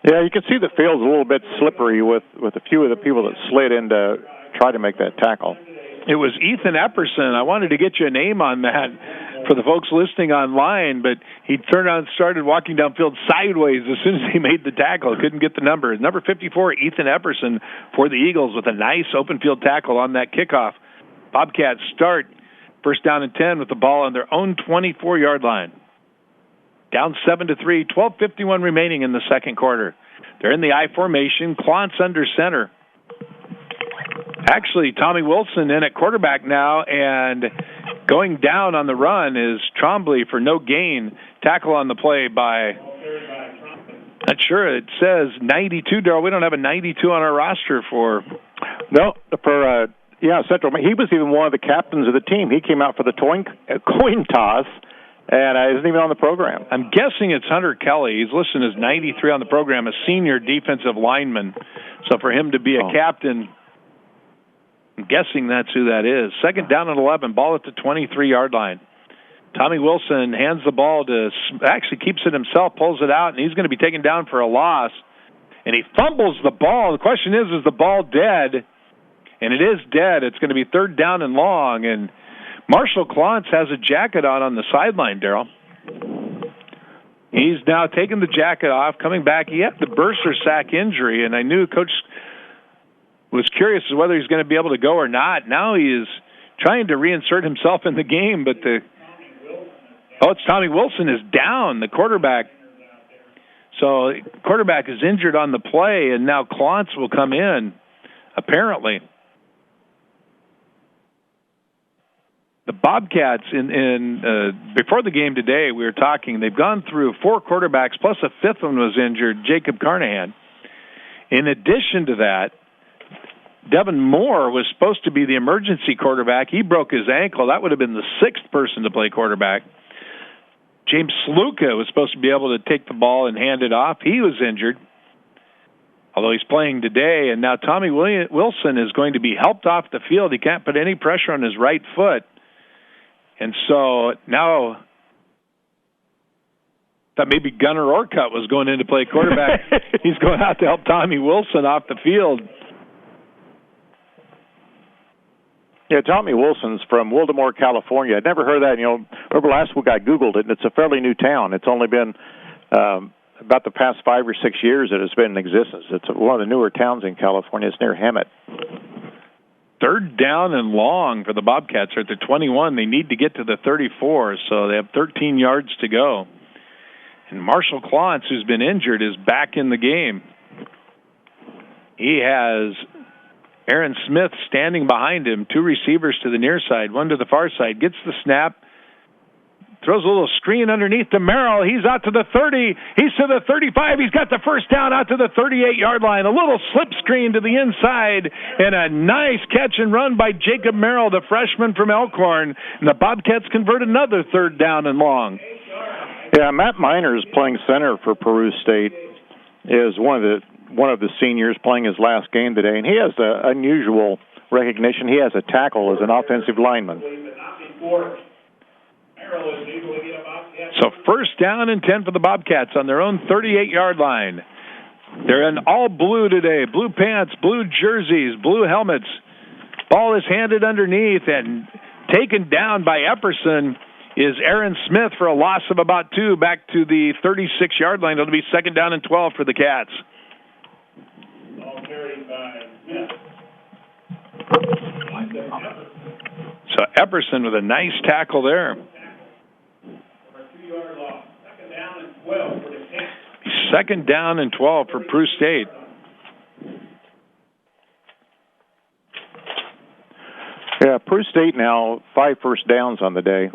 Yeah, you can see the field's a little bit slippery with a few of the people that slid in to try to make that tackle. It was Ethan Epperson. I wanted to get you a name on that for the folks listening online, but he turned around and started walking downfield sideways as soon as he made the tackle. Couldn't get the number. Number 54, Ethan Epperson for the Eagles with a nice open field tackle on that kickoff. Bobcats start first down and 10 with the ball on their own 24-yard line. Down 7-3, 12:51 remaining in the second quarter. They're in the I formation. Klontz under center. Actually, Tommy Wilson in at quarterback now, and going down on the run is Trombley for no gain. Tackle on the play by, not sure, it says 92, Daryl. We don't have a 92 on our roster for. No, for Central. He was even one of the captains of the team. He came out for the coin toss, and isn't even on the program. I'm guessing it's Hunter Kelly. He's listed as 93 on the program, a senior defensive lineman. So for him to be a captain, I'm guessing that's who that is. Second down and 11, ball at the 23-yard line. Tommy Wilson hands the ball to, actually keeps it himself, pulls it out, and he's going to be taken down for a loss. And he fumbles the ball. The question is the ball dead? And it is dead. It's going to be 3rd down and long. And Marshall Klontz has a jacket on the sideline, Daryl. He's now taking the jacket off, coming back. He had the burst or sack injury, and I knew Coach was curious as to whether he's going to be able to go or not. Now he is trying to reinsert himself in the game, but it's Tommy Wilson is down, the quarterback. So quarterback is injured on the play, and now Klontz will come in, apparently. The Bobcats, before the game today, we were talking, they've gone through 4 quarterbacks, plus a 5th one was injured, Jacob Carnahan. In addition to that, Devin Moore was supposed to be the emergency quarterback. He broke his ankle. That would have been the 6th person to play quarterback. James Sluka was supposed to be able to take the ball and hand it off. He was injured, although he's playing today. And now Tommy Wilson is going to be helped off the field. He can't put any pressure on his right foot. And so now, thought maybe Gunnar Orcutt was going in to play quarterback. He's going out to help Tommy Wilson off the field. Yeah, Tommy Wilson's from Wildemore, California. I'd never heard that. Remember last week I Googled it, and it's a fairly new town. It's only been about the past 5 or 6 years that it's been in existence. It's one of the newer towns in California. It's near Hemet. 3rd down and long for the Bobcats. They're at the 21. They need to get to the 34, so they have 13 yards to go. And Marshall Klontz, who's been injured, is back in the game. He has Aaron Smith standing behind him, 2 receivers to the near side, 1 to the far side. Gets the snap, throws a little screen underneath to Merrill. He's out to the 30. He's to the 35. He's got the first down out to the 38-yard line. A little slip screen to the inside, and a nice catch and run by Jacob Merrill, the freshman from Elkhorn. And the Bobcats convert another 3rd down and long. Yeah, Matt Miners, playing center for Peru State, is one of the seniors playing his last game today, and he has the unusual recognition. He has a tackle as an offensive lineman. So 1st down and 10 for the Bobcats on their own 38-yard line. They're in all blue today, blue pants, blue jerseys, blue helmets. Ball is handed underneath and taken down by Epperson is Aaron Smith for a loss of about 2 back to the 36-yard line. It'll be 2nd down and 12 for the Cats. So Epperson with a nice tackle there. 2nd down and 12 for Peru State. Yeah, Peru State now 5 first downs on the day,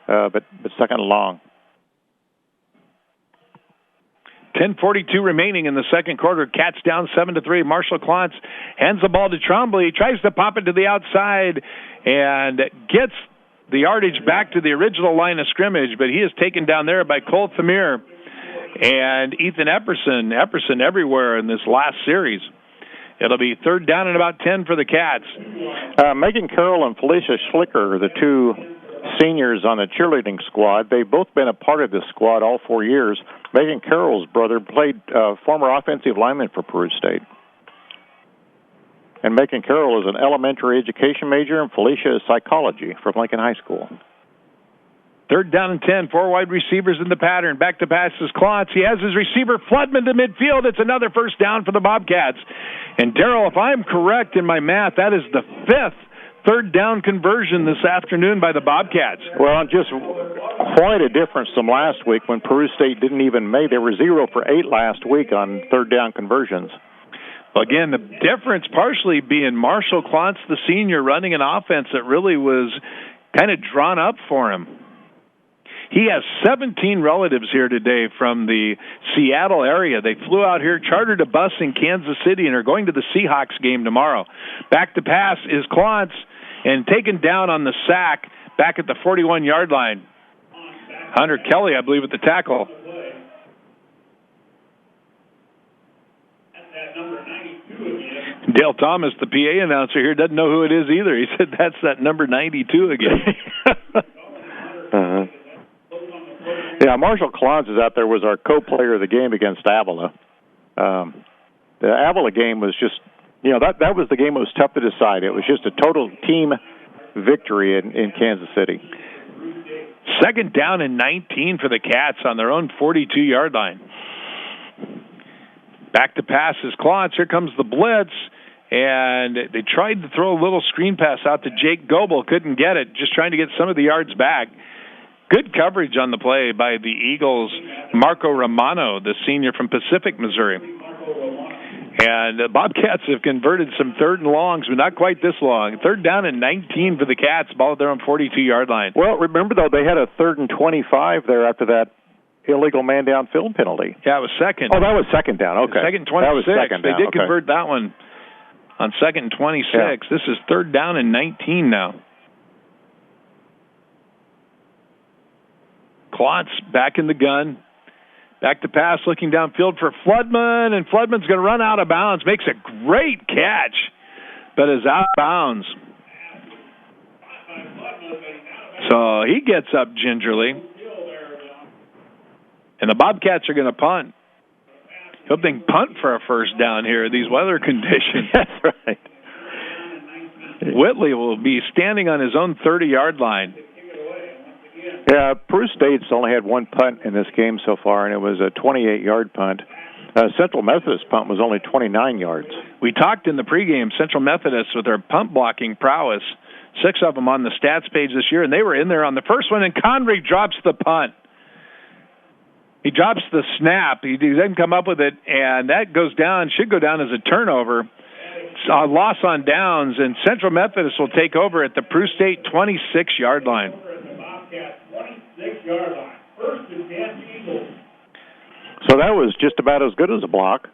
but 2nd and long. 10:42 remaining in the 2nd quarter. Cats down 7-3. Marshall Klontz hands the ball to Trombley. He tries to pop it to the outside and gets the yardage back to the original line of scrimmage, but he is taken down there by Cole Thamir and Ethan Epperson. Epperson everywhere in this last series. It'll be 3rd down and about 10 for the Cats. Megan Carroll and Felicia Schlicker are the 2 seniors on the cheerleading squad. They've both been a part of this squad all 4 years. Megan Carroll's brother played former offensive lineman for Peru State. And Megan Carroll is an elementary education major, and Felicia is psychology from Lincoln High School. 3rd down and 10, 4 wide receivers in the pattern. Back to pass is Klontz. He has his receiver Floodman to midfield. It's another 1st down for the Bobcats. And Daryl, if I'm correct in my math, that is the 5th 3rd down conversion this afternoon by the Bobcats. Well, just quite a difference from last week when Peru State didn't even make. They were 0 for 8 last week on 3rd down conversions. Again, the difference partially being Marshall Klontz, the senior, running an offense that really was kind of drawn up for him. He has 17 relatives here today from the Seattle area. They flew out here, chartered a bus in Kansas City, and are going to the Seahawks game tomorrow. Back to pass is Klontz, and taken down on the sack back at the 41-yard line. Hunter Kelly, I believe, at the tackle. Dale Thomas, the PA announcer here, doesn't know who it is either. He said, that's that number 92 again. Yeah, Marshall Klons is out there, was our co-player of the game against Avila. The Avila game was just, that was the game that was tough to decide. It was just a total team victory in Kansas City. Second down and 19 for the Cats on their own 42-yard line. Back to pass is Klotz. Here comes the blitz. And they tried to throw a little screen pass out to Jake Goebel. Couldn't get it. Just trying to get some of the yards back. Good coverage on the play by the Eagles' Marco Romano, the senior from Pacific, Missouri. And the Bobcats have converted some third and longs, but not quite this long. Third down and 19 for the Cats. Ball at their own 42-yard line. Well, remember, though, they had a 3rd and 25 there after that illegal man-down field penalty. Yeah, it was second. Oh, that was second down. Okay. Second 26. That was second down. They did convert that one on second and 26. Yeah. This is third down and 19 now. Klotz back in the gun. Back to pass, looking downfield for Floodman, and Floodman's going to run out of bounds. Makes a great catch, but is out of bounds. So he gets up gingerly. And the Bobcats are going to punt. Hope they can punt for a first down here in these weather conditions. That's right. Whitley will be standing on his own 30-yard line. Yeah, Peru State's only had one punt in this game so far, and it was a 28-yard punt. Central Methodist punt was only 29 yards. We talked in the pregame, Central Methodist, with their punt blocking prowess, 6 of them on the stats page this year, and they were in there on the first one, and Conry drops the punt. He drops the snap. He doesn't come up with it, and that goes down, should go down as a turnover. It's a loss on downs, and Central Methodist will take over at the Peru State 26-yard line. So that was just about as good as a block.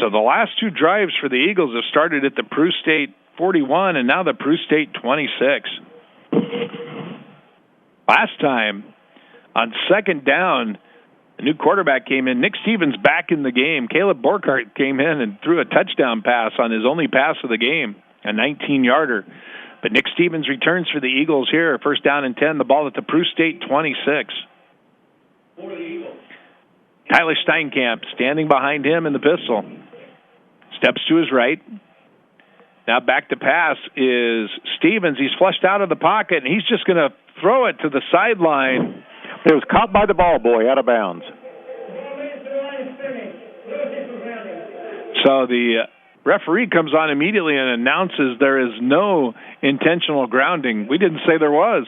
So the last two drives for the Eagles have started at the Peru State 41 and now the Peru State 26. Last time, on second down, a new quarterback came in. Nick Stevens back in the game. Caleb Borkart came in and threw a touchdown pass on his only pass of the game, a 19-yarder. But Nick Stevens returns for the Eagles here. First down and 10, the ball at the Peru State 26. Tyler Steinkamp standing behind him in the pistol. Steps to his right. Now back to pass is Stevens. He's flushed out of the pocket, and he's just going to throw it to the sideline. It was caught by the ball boy out of bounds. So the referee comes on immediately and announces there is no intentional grounding. We didn't say there was.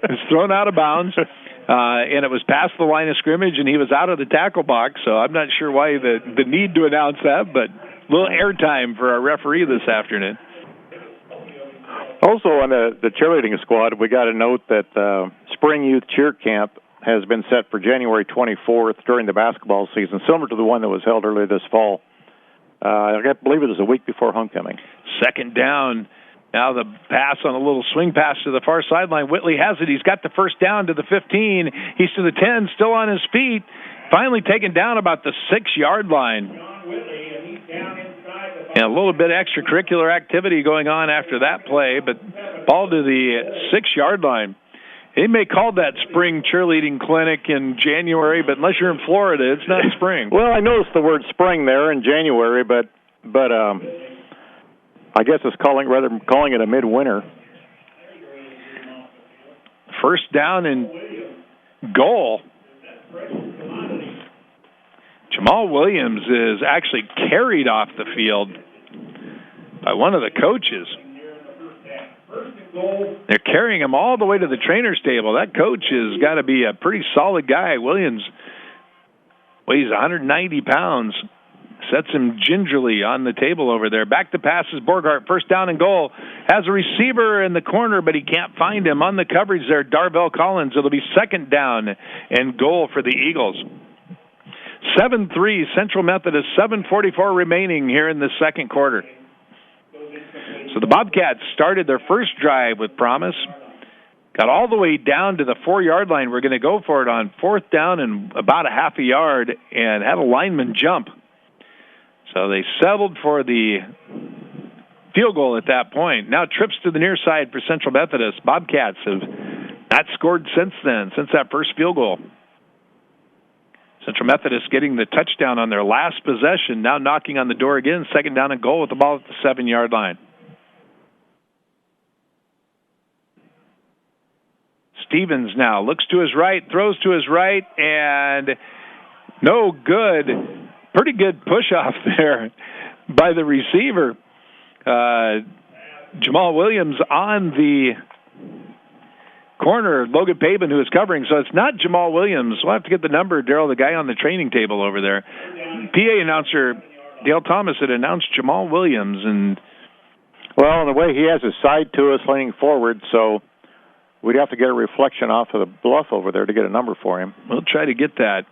It's thrown out of bounds, and it was past the line of scrimmage, and he was out of the tackle box. So I'm not sure why the need to announce that, but a little airtime for our referee this afternoon. Also on the cheerleading squad, we got a note that Spring Youth Cheer Camp has been set for January 24th during the basketball season, similar to the one that was held earlier this fall. I believe it was a week before homecoming. Second down. Now the pass on a little swing pass to the far sideline. Whitley has it. He's got the first down to the 15. He's to the 10, still on his feet. Finally taken down about the 6-yard line. And a little bit of extracurricular activity going on after that play, but ball to the 6-yard line. They may call that spring cheerleading clinic in January, but unless you're in Florida, it's not spring. Well, I noticed the word spring there in January, but I guess it's calling it a midwinter. First down and goal. Jamal Williams is actually carried off the field by one of the coaches. They're carrying him all the way to the trainer's table. That coach has got to be a pretty solid guy. Williams weighs 190 pounds. Sets him gingerly on the table over there. Back to pass is Borgart. First down and goal. Has a receiver in the corner, but he can't find him. On the coverage there, Darvell Collins. It'll be second down and goal for the Eagles. 7-3 Central Methodist, 7:44 remaining here in the second quarter. So the Bobcats started their first drive with promise. Got all the way down to the 4-yard line. We're going to go for it on fourth down and about a half a yard and had a lineman jump. So they settled for the field goal at that point. Now trips to the near side for Central Methodist. Bobcats have not scored since then, since that first field goal. Central Methodist getting the touchdown on their last possession, now knocking on the door again, second down and goal with the ball at the 7-yard line. Stevens now looks to his right, throws to his right, and no good. Pretty good push-off there by the receiver. Jamal Williams on the corner, Logan Pabin, who is covering. So it's not Jamal Williams. We'll have to get the number, Daryl, the guy on the training table over there. PA announcer Dale Thomas had announced Jamal Williams. And well, in the way he has his side to us leaning forward, so we'd have to get a reflection off of the bluff over there to get a number for him. We'll try to get that.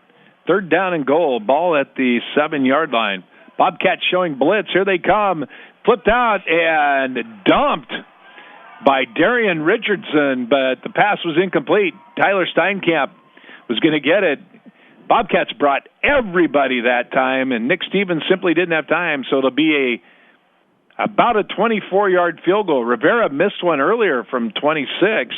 Third down and goal, ball at the 7-yard line. Bobcats showing blitz. Here they come. Flipped out and dumped by Darian Richardson, but the pass was incomplete. Tyler Steinkamp was going to get it. Bobcats brought everybody that time, and Nick Stevens simply didn't have time, so it'll be about a 24-yard field goal. Rivera missed one earlier from 26.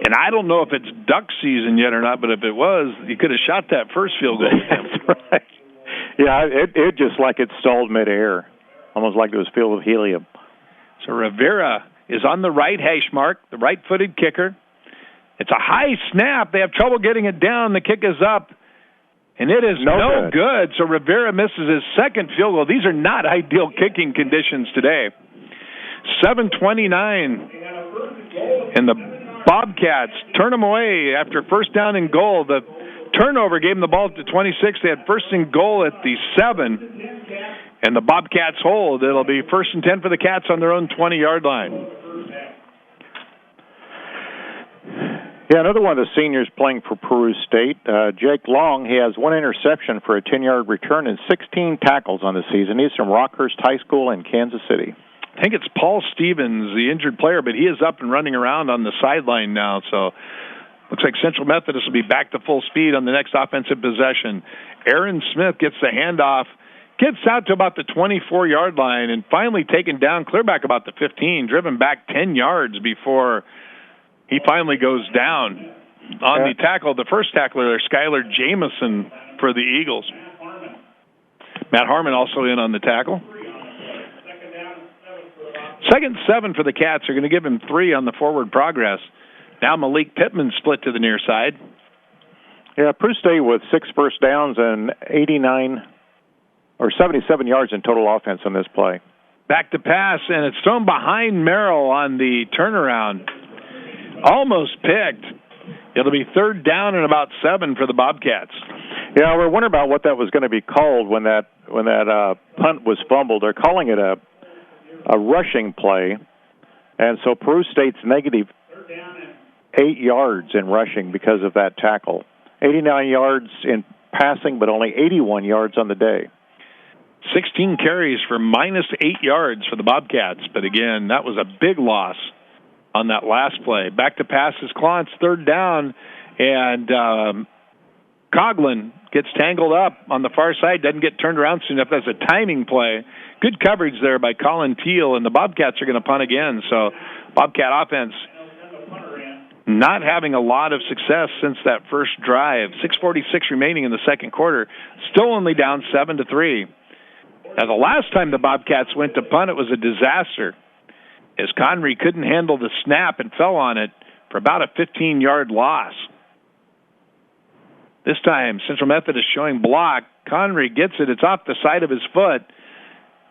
And I don't know if it's duck season yet or not, but if it was, you could have shot that first field goal. That's right. Yeah, it just like it stalled midair, almost like it was filled with helium. So Rivera is on the right hash mark, the right-footed kicker. It's a high snap. They have trouble getting it down. The kick is up, and it is no good. So Rivera misses his second field goal. These are not ideal kicking conditions today. 7:29, and the Bobcats turn them away after first down and goal. The turnover gave them the ball at the 26. They had first and goal at the 7, and the Bobcats hold. It'll be 1st and 10 for the Cats on their own 20-yard line. Yeah, another one of the seniors playing for Peru State, Jake Long. He has one interception for a 10-yard return and 16 tackles on the season. He's from Rockhurst High School in Kansas City. I think it's Paul Stevens, the injured player, but he is up and running around on the sideline now. So looks like Central Methodist will be back to full speed on the next offensive possession. Aaron Smith gets the handoff, gets out to about the 24-yard line, and finally taken down clear back about the 15, driven back 10 yards before he finally goes down on the tackle. The first tackler there, Skylar Jamison for the Eagles. Matt Harmon also in on the tackle. 2nd and 7 for the Cats. Are going to give him 3 on the forward progress. Now Malik Pittman split to the near side. Yeah, Peru State with 6 first downs and 77 yards in total offense on this play. Back to pass, and it's thrown behind Merrill on the turnaround. Almost picked. It'll be 3rd down and about 7 for the Bobcats. Yeah, we're wondering about what that was going to be called when that punt was fumbled. They're calling it a rushing play, and so Peru State's negative 8 yards in rushing because of that tackle. 89 yards in passing, but only 81 yards on the day. 16 carries for minus 8 yards for the Bobcats, but again, that was a big loss on that last play. Back to pass is Klontz, 3rd down, and Coughlin gets tangled up on the far side, doesn't get turned around soon enough. That's a timing play. Good coverage there by Colin Teal, and the Bobcats are going to punt again. So Bobcat offense not having a lot of success since that first drive. 6:46 remaining in the second quarter. Still only down 7-3. Now, the last time the Bobcats went to punt, it was a disaster, as Conry couldn't handle the snap and fell on it for about a 15-yard loss. This time, Central Methodist showing block. Conry gets it. It's off the side of his foot.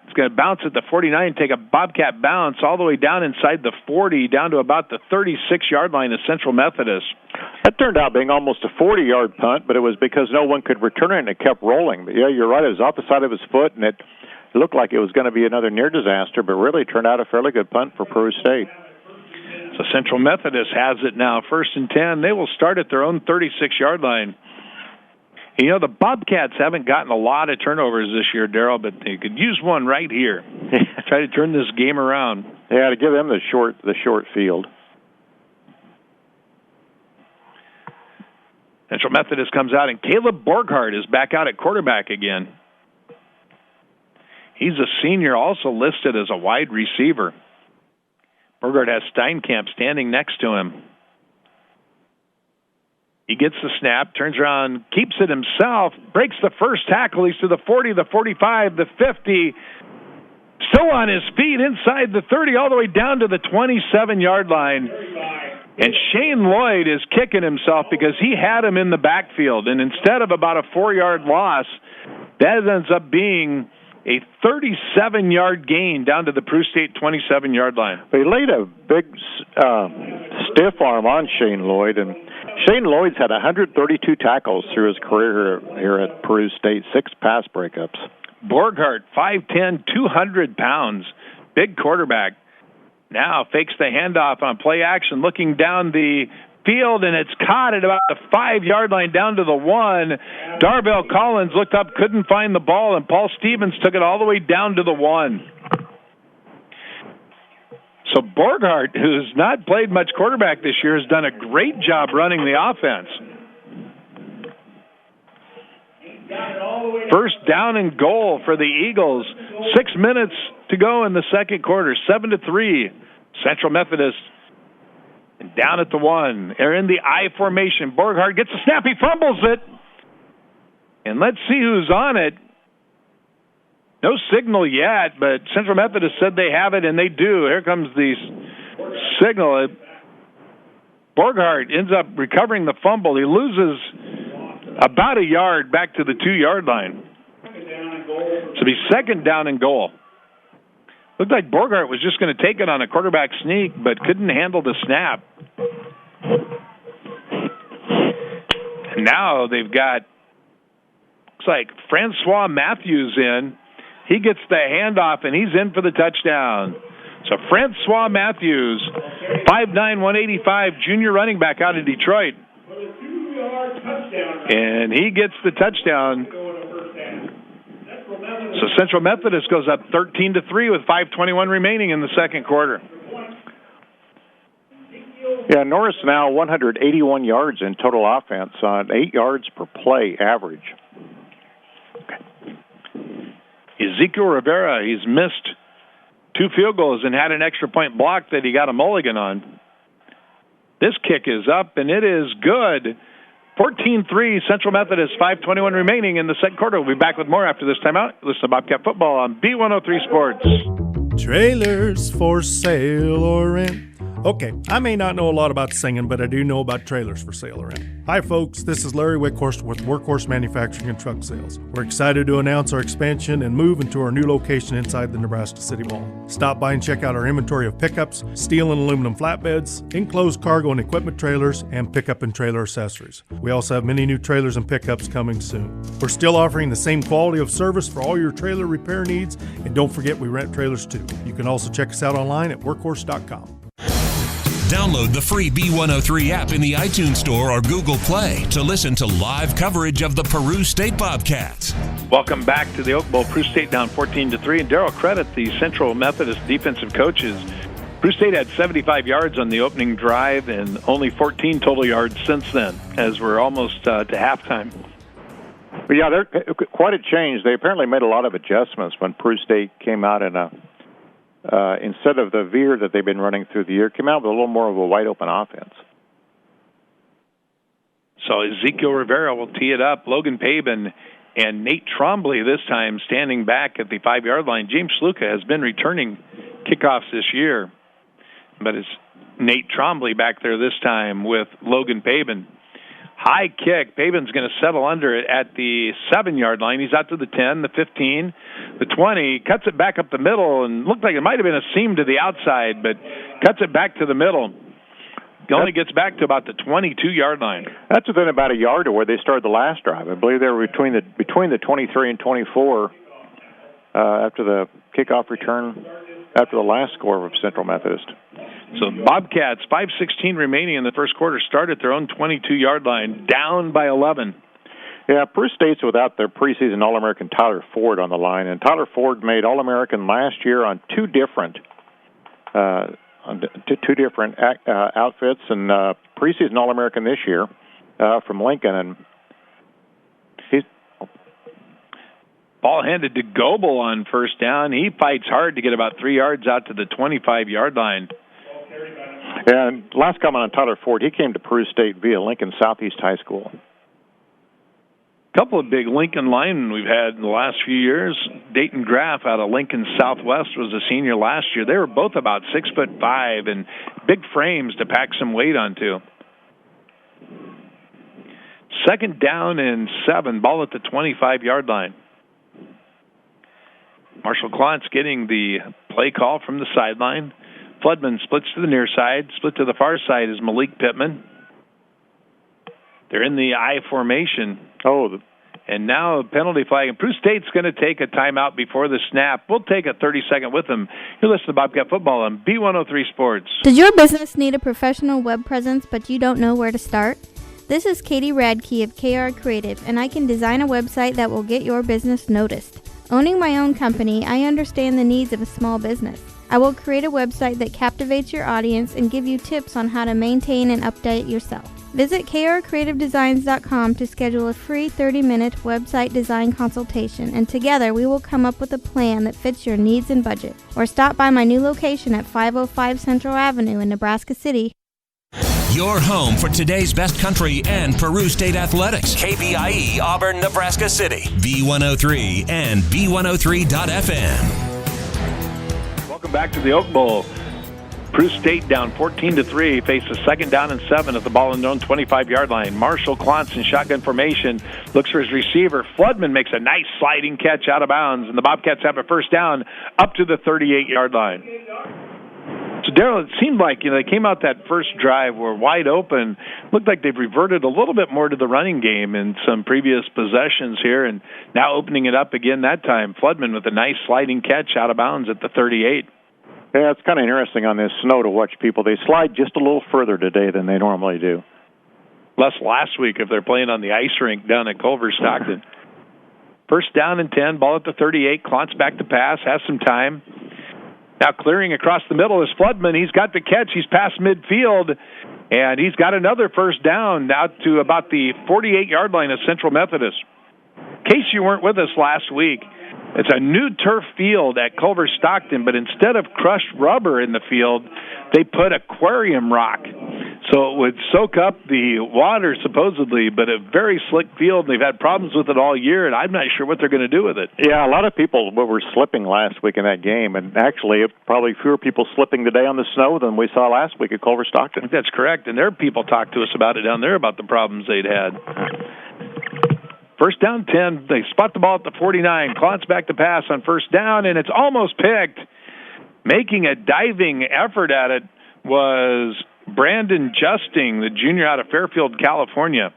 It's going to bounce at the 49, take a Bobcat bounce all the way down inside the 40, down to about the 36-yard line of Central Methodist. That turned out being almost a 40-yard punt, but it was because no one could return it, and it kept rolling. But yeah, you're right. It was off the side of his foot, and it looked like it was going to be another near disaster, but really turned out a fairly good punt for Peru State. So Central Methodist has it now, 1st and 10. They will start at their own 36-yard line. You know, the Bobcats haven't gotten a lot of turnovers this year, Daryl, but they could use one right here. Try to turn this game around. Yeah, to give them the short field. Central Methodist comes out, and Caleb Borghardt is back out at quarterback again. He's a senior, also listed as a wide receiver. Borghardt has Steinkamp standing next to him. He gets the snap, turns around, keeps it himself, breaks the first tackle. He's to the 40, the 45, the 50. Still on his feet inside the 30, all the way down to the 27-yard line. And Shane Lloyd is kicking himself because he had him in the backfield. And instead of about a 4-yard loss, that ends up being a 37-yard gain down to the Peru State 27-yard line. They laid a big stiff arm on Shane Lloyd, and Shane Lloyd's had 132 tackles through his career here at Peru State, 6 pass breakups. Borghardt, 5'10", 200 pounds, big quarterback. Now fakes the handoff on play action, looking down the field, and it's caught at about the 5-yard line down to the 1. Darvell Collins looked up, couldn't find the ball, and Paul Stevens took it all the way down to the 1. So Borghardt, who's not played much quarterback this year, has done a great job running the offense. First down and goal for the Eagles. 6 minutes to go in the second quarter. 7-3. Central Methodist. And down at the 1. They're in the I formation. Borghardt gets a snap. He fumbles it. And let's see who's on it. No signal yet, but Central Methodist said they have it, and they do. Here comes the signal. Borghardt ends up recovering the fumble. He loses about a yard back to the 2-yard line. So be second down and goal. Looked like Borghardt was just going to take it on a quarterback sneak, but couldn't handle the snap. And now they've got, looks like Francois Matthews in. He gets the handoff, and he's in for the touchdown. So Francois Matthews, 5'9", 185, junior running back out of Detroit. And he gets the touchdown. So Central Methodist goes up 13-3 with 5:21 remaining in the second quarter. Yeah, Norris now 181 yards in total offense on 8 yards per play average. Ezekiel Rivera, he's missed 2 field goals and had an extra point block that he got a mulligan on. This kick is up, and it is good. 14-3, Central Methodist, 5:21 remaining in the second quarter. We'll be back with more after this timeout. Listen to Bobcat Football on B103 Sports. Trailers for sale or rent. Okay, I may not know a lot about singing, but I do know about trailers for sale or rent. Hi folks, this is Larry Wickhorst with Workhorse Manufacturing and Truck Sales. We're excited to announce our expansion and move into our new location inside the Nebraska City Mall. Stop by and check out our inventory of pickups, steel and aluminum flatbeds, enclosed cargo and equipment trailers, and pickup and trailer accessories. We also have many new trailers and pickups coming soon. We're still offering the same quality of service for all your trailer repair needs, and don't forget we rent trailers too. You can also check us out online at workhorse.com. Download the free B103 app in the iTunes Store or Google Play to listen to live coverage of the Peru State Bobcats. Welcome back to the Oak Bowl. Peru State down 14-3. And Daryl, credit the Central Methodist defensive coaches. Peru State had 75 yards on the opening drive and only 14 total yards since then, as we're almost to halftime. But yeah, they're quite a change. They apparently made a lot of adjustments when Peru State came out in a instead of the veer that they've been running through the year, came out with a little more of a wide-open offense. So Ezekiel Rivera will tee it up. Logan Pabin and Nate Trombley this time standing back at the 5-yard line. James Sluka has been returning kickoffs this year, but it's Nate Trombley back there this time with Logan Pabin. High kick. Pabin's going to settle under it at the 7-yard line. He's out to the 10, the 15, the 20, cuts it back up the middle, and looked like it might have been a seam to the outside, but cuts it back to the middle. He only gets back to about the 22-yard line. That's within about a yard of where they started the last drive. I believe they were between the 23 and 24 after the kickoff return, after the last score of Central Methodist. So Bobcats, 5:16 remaining in the first quarter, start at their own 22-yard line, down by 11. Yeah, Peru State's without their preseason All-American Tyler Ford on the line, and Tyler Ford made All-American last year on two different outfits, and preseason All-American this year. from Lincoln, and he's ball handed to Goebel on first down. He fights hard to get about 3 yards out to the 25-yard line. And last comment on Tyler Ford, he came to Peru State via Lincoln Southeast High School. Couple of big Lincoln linemen we've had in the last few years. Dayton Graff out of Lincoln Southwest was a senior last year. They were both about 6'5" and big frames to pack some weight onto. 2nd down and 7, ball at the 25-yard line. Marshall Klontz getting the play call from the sideline. Floodman splits to the near side. Split to the far side is Malik Pittman. They're in the I formation. And now a penalty flag. And Peru State's going to take a timeout before the snap. We'll take a 30-second with them. You're listening to Bobcat Football on B103 Sports. Does your business need a professional web presence but you don't know where to start? This is Katie Radke of KR Creative, and I can design a website that will get your business noticed. Owning my own company, I understand the needs of a small business. I will create a website that captivates your audience and give you tips on how to maintain and update yourself. Visit krcreativedesigns.com to schedule a free 30-minute website design consultation, and together we will come up with a plan that fits your needs and budget. Or stop by my new location at 505 Central Avenue in Nebraska City. Your home for today's best country and Peru State athletics. KBIE Auburn, Nebraska City. B103 and B103.FM. Welcome back to the Oak Bowl. Peru State down 14-3, faces 2nd down and 7 at the ball in their own 25-yard line. Marshall Klontz in shotgun formation looks for his receiver. Floodman makes a nice sliding catch out of bounds, and the Bobcats have a 1st down up to the 38-yard line. So, Daryl, it seemed like they came out that first drive, were wide open. Looked like they've reverted a little bit more to the running game in some previous possessions here, and now opening it up again that time. Floodman with a nice sliding catch out of bounds at the 38. Yeah, it's kind of interesting on this snow to watch people. They slide just a little further today than they normally do. Less last week if they're playing on the ice rink down at Culver-Stockton. 1st down and 10, ball at the 38. Klontz back to pass, has some time. Now clearing across the middle is Floodman. He's got the catch. He's past midfield, and he's got another 1st down now to about the 48-yard line of Central Methodist. In case you weren't with us last week, it's a new turf field at Culver-Stockton, but instead of crushed rubber in the field, they put aquarium rock. So it would soak up the water, supposedly, but a very slick field. They've had problems with it all year, and I'm not sure what they're going to do with it. Yeah, a lot of people were slipping last week in that game, and actually probably fewer people slipping today on the snow than we saw last week at Culver-Stockton. That's correct, and their people talked to us about it down there, about the problems they'd had. 1st down 10. They spot the ball at the 49. Klontz back to pass on 1st down, and it's almost picked. Making a diving effort at it was Brandon Justing, the junior out of Fairfield, California,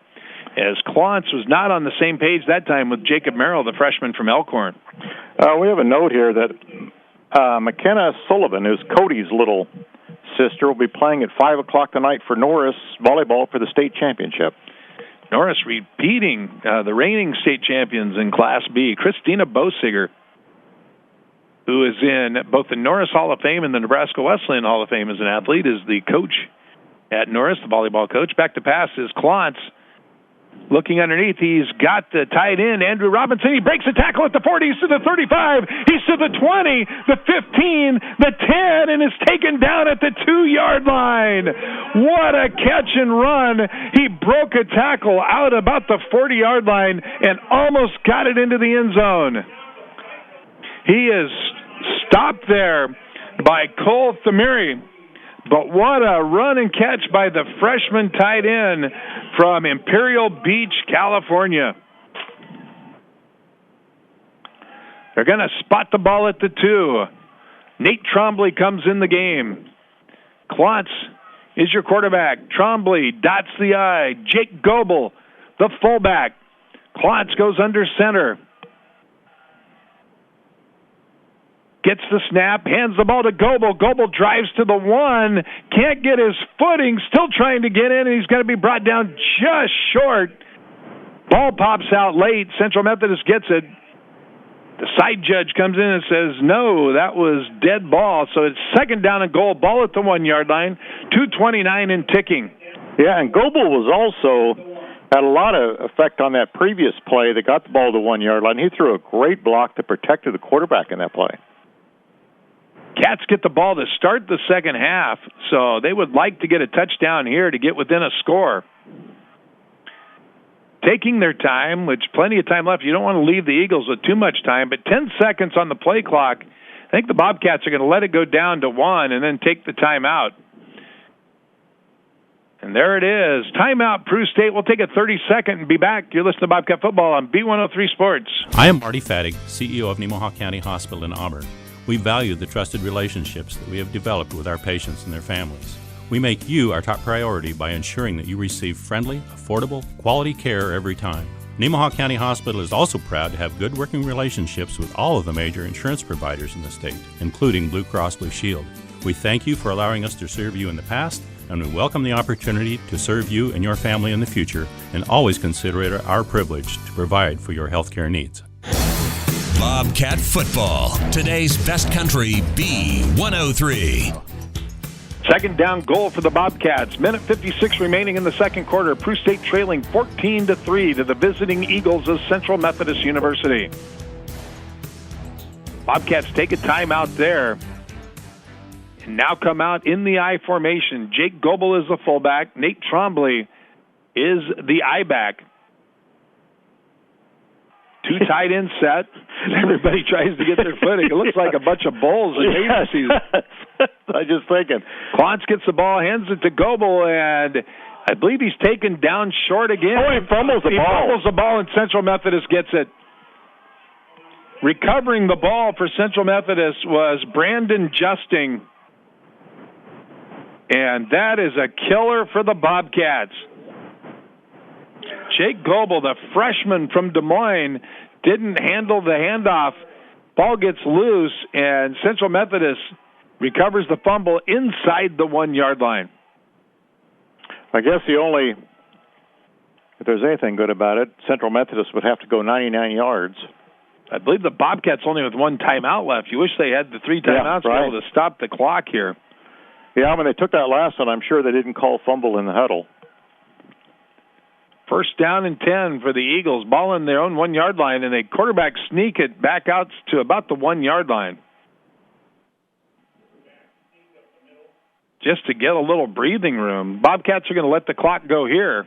as Klontz was not on the same page that time with Jacob Merrill, the freshman from Elkhorn. We have a note here that McKenna Sullivan, who's Cody's little sister, will be playing at 5 o'clock tonight for Norris volleyball for the state championship. Norris repeating the reigning state champions in Class B. Christina Bosiger, who is in both the Norris Hall of Fame and the Nebraska Wesleyan Hall of Fame as an athlete, is the coach at Norris, the volleyball coach. Back to pass is Klontz. Looking underneath, he's got the tight end, Andrew Robinson. He breaks a tackle at the 40. He's to the 35. He's to the 20, the 15, the 10, and is taken down at the 2-yard line. What a catch and run. He broke a tackle out about the 40-yard line and almost got it into the end zone. He is stopped there by Cole Thamiri. But what a run and catch by the freshman tight end from Imperial Beach, California. They're going to spot the ball at the 2. Nate Trombley comes in the game. Klontz is your quarterback. Trombley dots the I. Jake Goebel, the fullback. Klontz goes under center. Gets the snap, hands the ball to Goebel. Goebel drives to the 1, can't get his footing, still trying to get in, and he's going to be brought down just short. Ball pops out late. Central Methodist gets it. The side judge comes in and says, no, that was dead ball. So it's 2nd down and goal, ball at the 1-yard line, 2:29 and ticking. Yeah, and Goebel was also had a lot of effect on that previous play that got the ball to the 1-yard line. He threw a great block that protected the quarterback in that play. Cats get the ball to start the second half, so they would like to get a touchdown here to get within a score. Taking their time, which plenty of time left. You don't want to leave the Eagles with too much time, but 10 seconds on the play clock. I think the Bobcats are going to let it go down to 1 and then take the timeout. And there it is. Timeout, Peru State. We'll take a 30-second and be back. You're listening to Bobcat Football on B103 Sports. I am Marty Fattig, CEO of Nemaha County Hospital in Auburn. We value the trusted relationships that we have developed with our patients and their families. We make you our top priority by ensuring that you receive friendly, affordable, quality care every time. Nemaha County Hospital is also proud to have good working relationships with all of the major insurance providers in the state, including Blue Cross Blue Shield. We thank you for allowing us to serve you in the past, and we welcome the opportunity to serve you and your family in the future, and always consider it our privilege to provide for your healthcare needs. Bobcat Football, today's best country, B103. Second down goal for the Bobcats. Minute 56 remaining in the second quarter. Peru State trailing 14-3 to the visiting Eagles of Central Methodist University. Bobcats take a timeout there and now come out in the I formation. Jake Goebel is the fullback. Nate Trombley is the I-back. Two tight end set. Everybody tries to get their footing. It looks like a bunch of bulls in agencies. I was just thinking. Klontz gets the ball, hands it to Goebel, and I believe he's taken down short again. Oh, he fumbles the ball. He fumbles the ball, and Central Methodist gets it. Recovering the ball for Central Methodist was Brandon Justing. And that is a killer for the Bobcats. Jake Goebel, the freshman from Des Moines, didn't handle the handoff. Ball gets loose, and Central Methodist recovers the fumble inside the 1-yard line. I guess if there's anything good about it, Central Methodist would have to go 99 yards. I believe the Bobcats only with one timeout left. You wish they had the 3 timeouts to be able to stop the clock here. Yeah, when they took that last one, I'm sure they didn't call fumble in the huddle. First down and 10 for the Eagles. Ball in their own 1-yard line, and they quarterback sneak it back out to about the 1-yard line. Just to get a little breathing room. Bobcats are going to let the clock go here.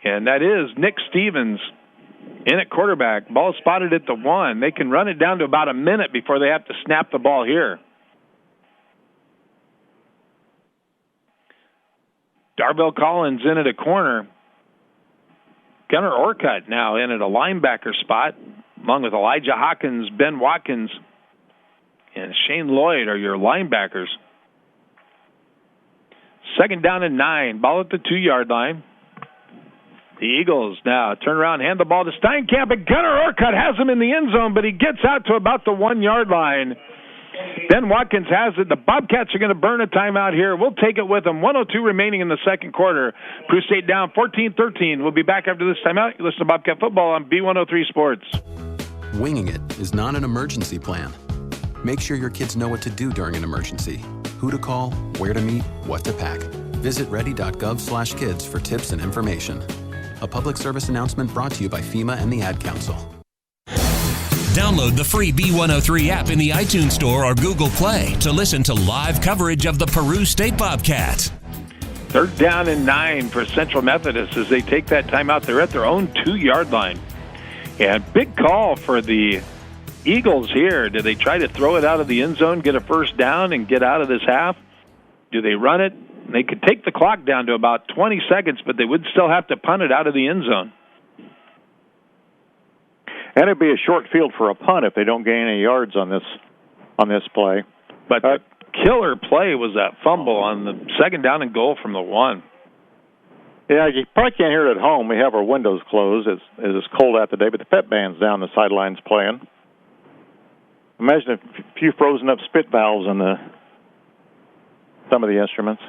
And that is Nick Stevens in at quarterback. Ball spotted at the 1. They can run it down to about a minute before they have to snap the ball here. Darvell Collins in at a corner. Gunnar Orcutt now in at a linebacker spot, along with Elijah Hawkins, Ben Watkins, and Shane Lloyd are your linebackers. Second down and 9. Ball at the 2-yard line. The Eagles now turn around, hand the ball to Steinkamp, and Gunnar Orcutt has him in the end zone, but he gets out to about the 1-yard line. Ben Watkins has it. The Bobcats are going to burn a timeout here. We'll take it with them. 1:02 remaining in the second quarter. Peru State down 14-13. We'll be back after this timeout. You listen to Bobcat Football on B103 Sports. Winging it is not an emergency plan. Make sure your kids know what to do during an emergency. Who to call, where to meet, what to pack. Visit ready.gov/kids for tips and information. A public service announcement brought to you by FEMA and the Ad Council. Download the free B103 app in the iTunes Store or Google Play to listen to live coverage of the Peru State Bobcats. Third down and 9 for Central Methodist as they take that timeout. They're at their own 2-yard line. And big call for the Eagles here. Do they try to throw it out of the end zone, get a first down, and get out of this half? Do they run it? They could take the clock down to about 20 seconds, but they would still have to punt it out of the end zone. And it'd be a short field for a punt if they don't gain any yards on this play. But the killer play was that fumble on the second down and goal from the 1. Yeah, you probably can't hear it at home. We have our windows closed. It's cold out today, but the pep band's down the sidelines playing. Imagine a few frozen up spit valves on some of the instruments.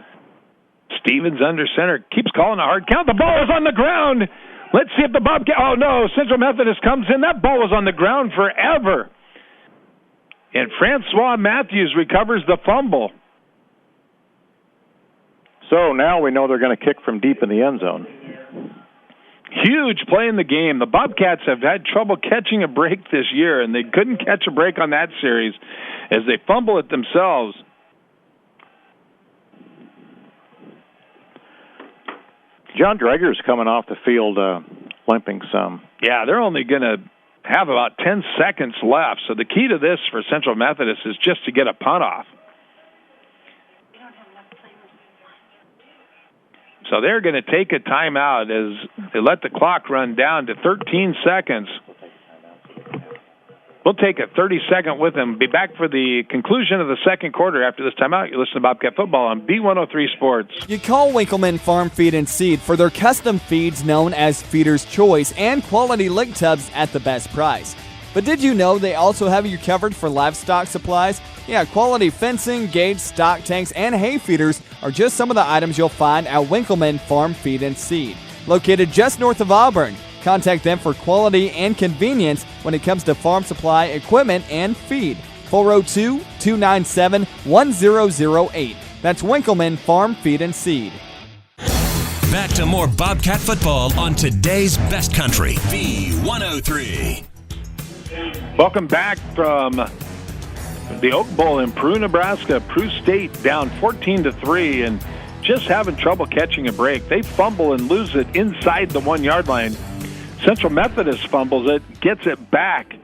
Stevens under center, keeps calling a hard count. The ball is on the ground. Let's see if the Bobcat... Oh, no, Central Methodist comes in. That ball was on the ground forever. And Francois Matthews recovers the fumble. So now we know they're going to kick from deep in the end zone. Huge play in the game. The Bobcats have had trouble catching a break this year, and they couldn't catch a break on that series as they fumble it themselves. John Drager's coming off the field limping some. Yeah, they're only going to have about 10 seconds left. So the key to this for Central Methodist is just to get a punt off. So they're going to take a timeout as they let the clock run down to 13 seconds. We'll take a 30-second with them. Be back for the conclusion of the second quarter after this timeout. You listen to Bobcat Football on B103 Sports. You call Winkleman Farm Feed and Seed for their custom feeds known as Feeder's Choice and quality lick tubs at the best price. But did you know they also have you covered for livestock supplies? Yeah, quality fencing, gates, stock tanks, and hay feeders are just some of the items you'll find at Winkleman Farm Feed and Seed. Located just north of Auburn. Contact them for quality and convenience when it comes to farm supply, equipment, and feed. 402-297-1008. That's Winkleman Farm Feed and Seed. Back to more Bobcat football on today's best country, B103. Welcome back from the Oak Bowl in Peru, Nebraska. Peru State down 14-3 and just having trouble catching a break. They fumble and lose it inside the 1-yard line. Central Methodist fumbles it, gets it back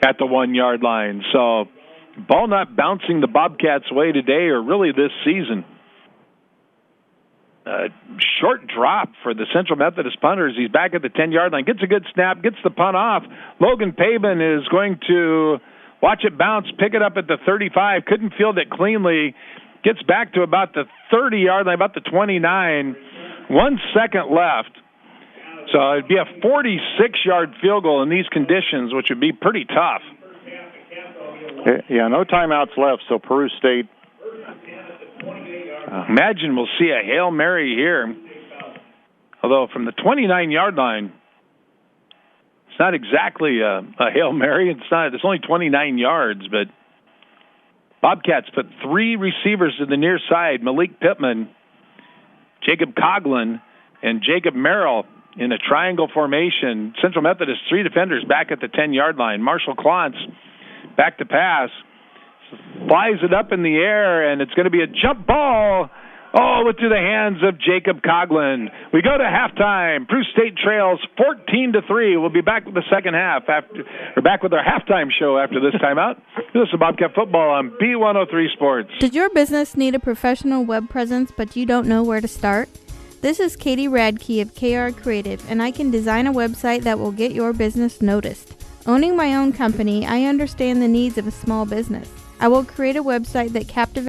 at the 1-yard line. So ball not bouncing the Bobcats' way today or really this season. Short drop for the Central Methodist punters. He's back at the 10-yard line, gets a good snap, gets the punt off. Logan Pabin is going to watch it bounce, pick it up at the 35, couldn't field it cleanly, gets back to about the 30-yard line, about the 29. 1 second left. So it'd be a 46-yard field goal in these conditions, which would be pretty tough. Yeah, no timeouts left, so Peru State. Imagine we'll see a Hail Mary here. Although from the 29-yard line, it's not exactly a Hail Mary. It's only 29 yards, but Bobcats put 3 receivers to the near side, Malik Pittman, Jacob Coughlin, and Jacob Merrill in a triangle formation. Central Methodist, 3 defenders back at the 10-yard line. Marshall Klontz back to pass. Flies it up in the air, and it's going to be a jump ball. Oh, into the hands of Jacob Coughlin. We go to halftime. Peru State trails 14-3. We'll be back with the second half. We're back with our halftime show after this timeout. This is Bobcat Football on B103 Sports. Does your business need a professional web presence, but you don't know where to start? This is Katie Radke of KR Creative, and I can design a website that will get your business noticed. Owning my own company, I understand the needs of a small business. I will create a website that captivates